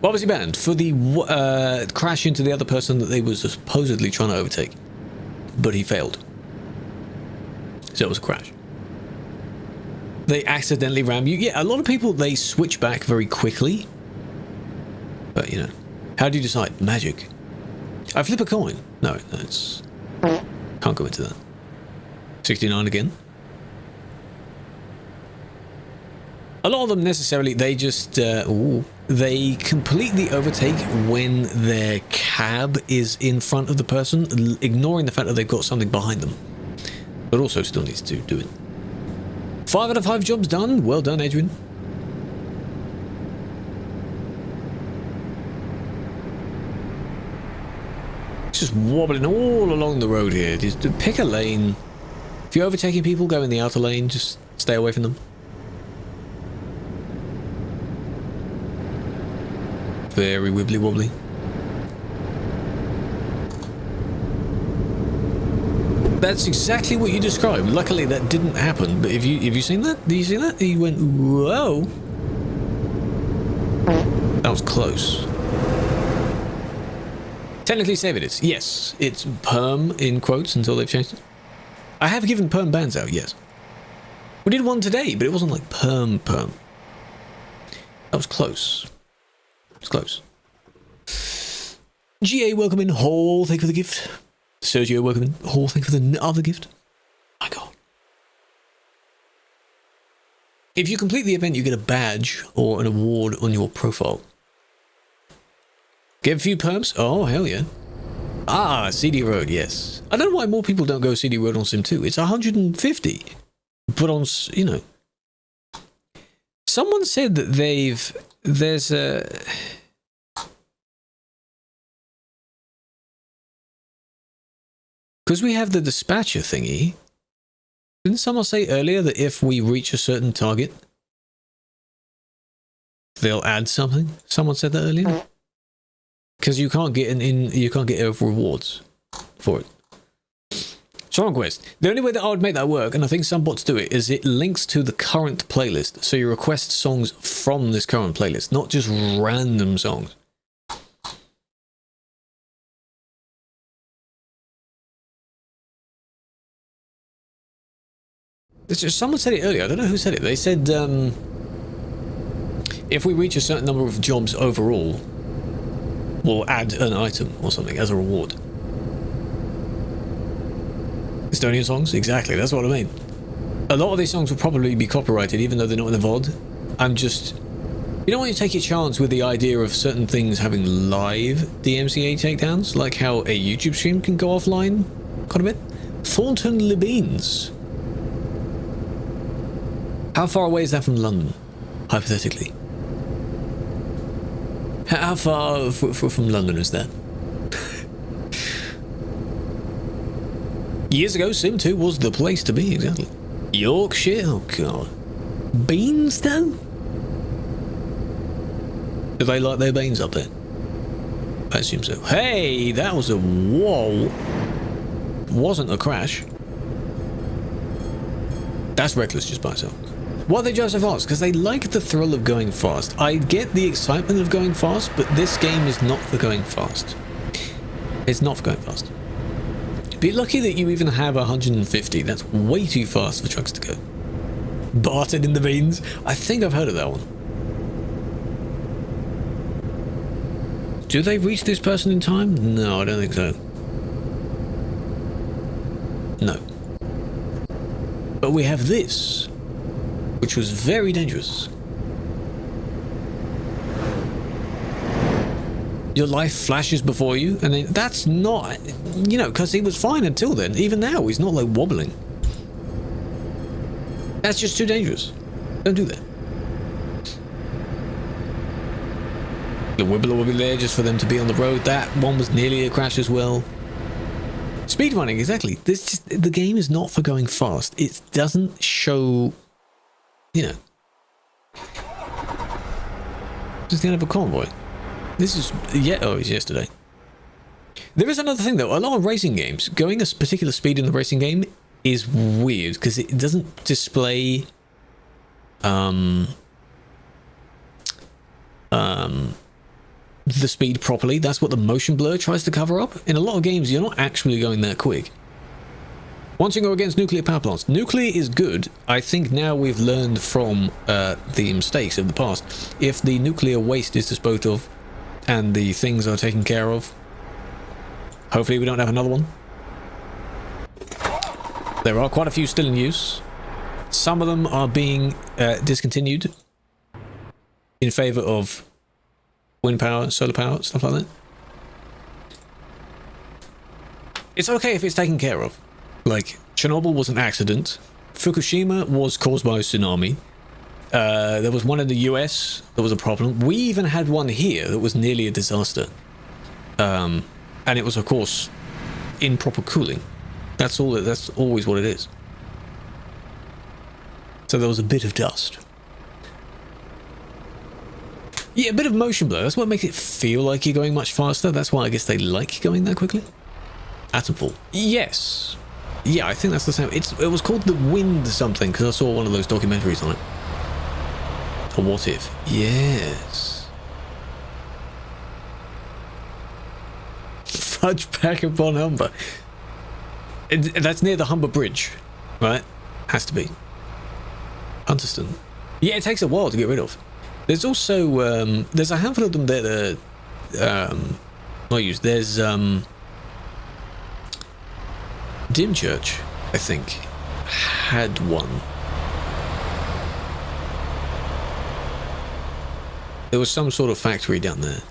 Speaker 1: Well, obviously banned for the crash into the other person that they were supposedly trying to overtake. But he failed. So it was a crash. They accidentally ram you. Yeah, a lot of people, they switch back very quickly. But, you know, how do you decide? Magic. I flip a coin. No, it's... Can't go into that. 69 again. A lot of them necessarily, they just, they completely overtake when their cab is in front of the person, ignoring the fact that they've got something behind them. But also still needs to do it. 5 out of 5 jobs done. Well done, Adrian. Just wobbling all along the road here. Just pick a lane. If you're overtaking people, go in the outer lane. Just stay away from them. Very wibbly wobbly. That's exactly what you described. Luckily, that didn't happen. But have you seen that? Did you see that? He went, whoa. That was close. Technically save it is. Yes, it's perm in quotes until they've changed it. I have given perm bans out, yes. We did one today, but it wasn't like perm. That was close. It was close. GA, welcome in. Hall, thank you for the gift. Sergio, welcome in. Hall, thank you for the other gift. My God. If you complete the event, you get a badge or an award on your profile. Get a few perms? Oh, hell yeah. Ah, CD Road, yes. I don't know why more people don't go CD Road on Sim 2. It's 150. But on, you know. Someone said that there's a... Because we have the dispatcher thingy. Didn't someone say earlier that if we reach a certain target, they'll add something? Someone said that earlier? Because you can't get you can't get rewards for it. Song Quest. The only way that I would make that work, and I think some bots do it, is it links to the current playlist. So you request songs from this current playlist, not just random songs. It's just, someone said it earlier. I don't know who said it. They said if we reach a certain number of jobs overall, we'll add an item or something as a reward. Estonian songs? Exactly, that's what I mean. A lot of these songs will probably be copyrighted even though they're not in the VOD. I'm just... You don't want to take a chance with the idea of certain things having live DMCA takedowns, like how a YouTube stream can go offline quite a bit. Thornton Libines. How far away is that from London, hypothetically? How far from London is that? Years ago, Sim 2 was the place to be, exactly. Yorkshire? Oh, God. Beans, though? Do they like their beans up there? I assume so. Hey, that was a... Whoa. Wasn't a crash. That's reckless just by itself. Why they drive so fast? Because they like the thrill of going fast. I get the excitement of going fast, but this game is not for going fast. It's not for going fast. Be lucky that you even have 150. That's way too fast for trucks to go. Barton in the beans? I think I've heard of that one. Do they reach this person in time? No, I don't think so. No. But we have this, which was very dangerous. Your life flashes before you, and then that's not, you know, because he was fine until then. Even now, he's not like wobbling. That's just too dangerous. Don't do that. The wibble wobble there just for them to be on the road. That one was nearly a crash as well. Speedrunning, exactly. The game is not for going fast. It doesn't show, you know, just the end of a convoy. This is... Yeah, oh, it's yesterday. There is another thing, though. A lot of racing games, going a particular speed in the racing game is weird, because it doesn't display... the speed properly. That's what the motion blur tries to cover up. In a lot of games, you're not actually going that quick. Once you go against nuclear power plants, nuclear is good. I think now we've learned from the mistakes of the past. If the nuclear waste is disposed of and the things are taken care of, hopefully we don't have another one. There are quite a few still in use. Some of them are being discontinued in favor of wind power, solar power, stuff like that. It's okay if it's taken care of. Like, Chernobyl was an accident. Fukushima was caused by a tsunami. There was one in the US that was a problem. We even had one here that was nearly a disaster. And it was, of course, improper cooling. That's all. That's always what it is. So there was a bit of dust. Yeah, a bit of motion blur. That's what makes it feel like you're going much faster. That's why I guess they like going that quickly. Atomfall. Yes. Yeah, I think that's the same. It was called The Wind something, because I saw one of those documentaries on it. Or What If? Yes. Fudge pack upon Humber. That's near the Humber Bridge, right? Has to be. Hunterston. Yeah, it takes a while to get rid of. There's also, there's a handful of them that are, not used. There's, Dymchurch, I think, had one. There was some sort of factory down there.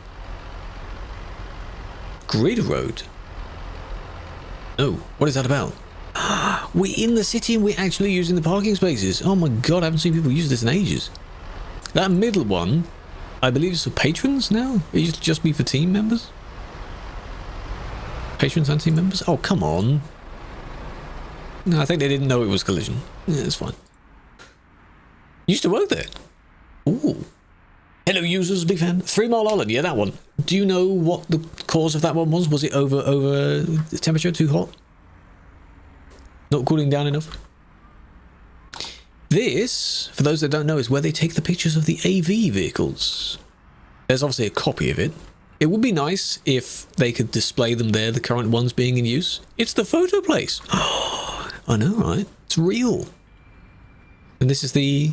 Speaker 1: Grid Road? No, what is that about? We're in the city and we're actually using the parking spaces. Oh my god, I haven't seen people use this in ages. That middle one, I believe is for patrons now? It used to just be for team members? Patrons and team members? Oh, come on. No, I think they didn't know it was Collision. Yeah, it's fine. Used to work there. Ooh. Hello, users, big fan. 3 Mile Island, yeah, that one. Do you know what the cause of that one was? Was it over the temperature, too hot? Not cooling down enough? This, for those that don't know, is where they take the pictures of the AV vehicles. There's obviously a copy of it. It would be nice if they could display them there, the current ones being in use. It's the photo place. I know, right? It's real. And this is the...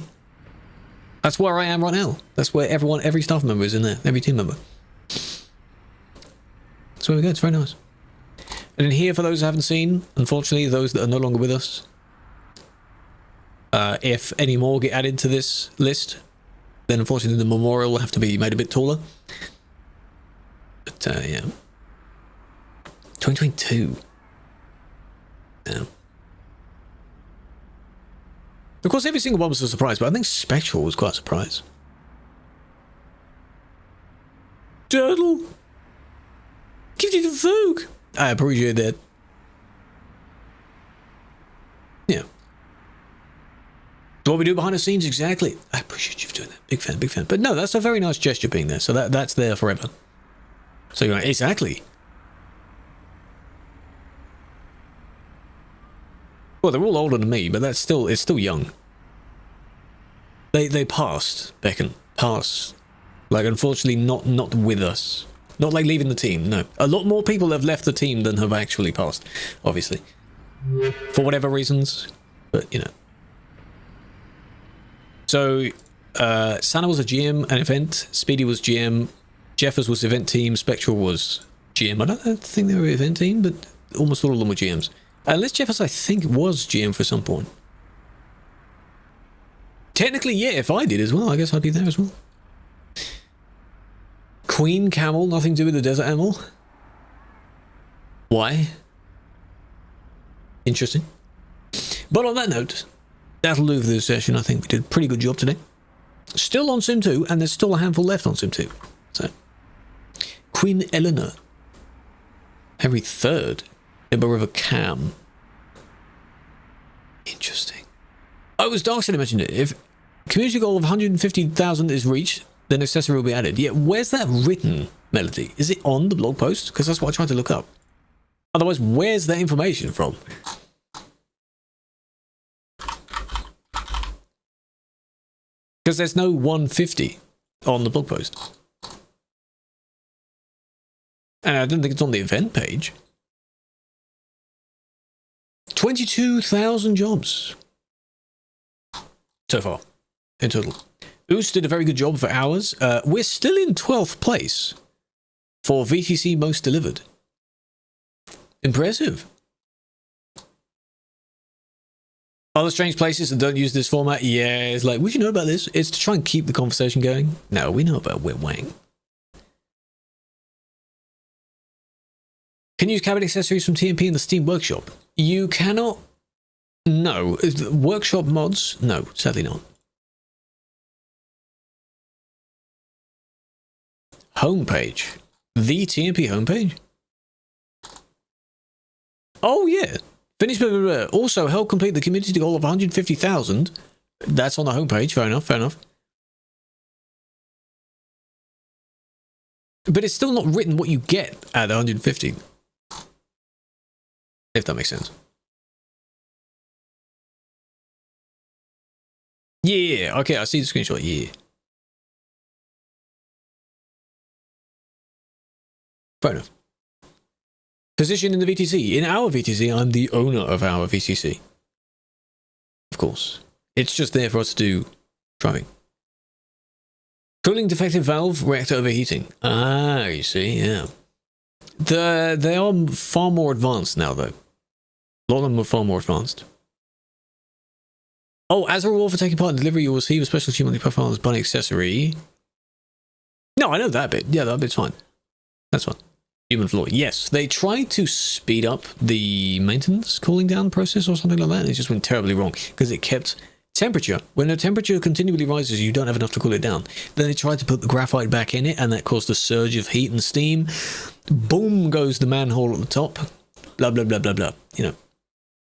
Speaker 1: That's where I am right now. That's where every staff member is in there. Every team member. That's where we go. It's very nice. And in here, for those who haven't seen, unfortunately, those that are no longer with us, if any more get added to this list, then unfortunately the memorial will have to be made a bit taller. But, yeah. 2022. Yeah. Of course, every single one was a surprise, but I think Spectral was quite a surprise. Turtle! Give you the Vogue! I appreciate that. Yeah. What we do behind the scenes, exactly. I appreciate you for doing that. Big fan, big fan. But no, that's a very nice gesture being there. So that's there forever. So you're like, exactly. Well, they're all older than me, but it's still young. They passed, Beckon. Passed. Like, unfortunately, not with us. Not like leaving the team, no. A lot more people have left the team than have actually passed, obviously. For whatever reasons, but, you know. So, Santa was a GM, an event. Speedy was GM. Jeffers was event team. Spectral was GM. I don't think they were event team, but almost all of them were GMs. Unless Jeffers, I think, was GM for some point. Technically, yeah, if I did as well, I guess I'd be there as well. Queen Camel, nothing to do with the desert animal. Why? Interesting. But on that note, that'll do for this session. I think we did a pretty good job today. Still on Sim 2, and there's still a handful left on Sim 2. So, Queen Eleanor. Henry III. Ember River Cam. Interesting. Oh, it was Darkseid who mentioned it. If community goal of 150,000 is reached, then accessory will be added. Yeah, where's that written? melody? Is it on the blog post? Because that's what I tried to look up. Otherwise, where's that information from? Because there's no 150 on the blog post. And I don't think it's on the event page. 22,000 jobs so far in total. Oos did a very good job for hours. We're still in 12th place for VTC most delivered. Impressive. Other strange places that don't use this format? Yeah, it's like, would you know about this? It's to try and keep the conversation going. No, we know about Whit Wang. Can you use cabin accessories from TMP in the Steam Workshop? You cannot. No. Workshop mods? No, sadly not. Homepage. The TMP homepage? Oh, yeah. Finish. Also, help complete the community goal of 150,000. That's on the homepage. Fair enough, fair enough. But it's still not written what you get at 150. If that makes sense. Yeah, okay, I see the screenshot, yeah. Fair enough. Position in the VTC. In our VTC, I'm the owner of our VTC. Of course. It's just there for us to do driving. Cooling defective valve, reactor overheating. Ah, you see, yeah. They are far more advanced now, though. A lot of them are far more advanced. Oh, as a reward for taking part in delivery, you will receive a special human profile as bunny accessory. No, I know that bit. Yeah, that bit's fine. That's fine. Human floor. Yes, they tried to speed up the maintenance cooling down process or something like that, and it just went terribly wrong because it kept temperature. When the temperature continually rises, you don't have enough to cool it down. Then they tried to put the graphite back in it, and that caused a surge of heat and steam. Boom goes the manhole at the top. Blah, blah, blah, blah, blah. You know,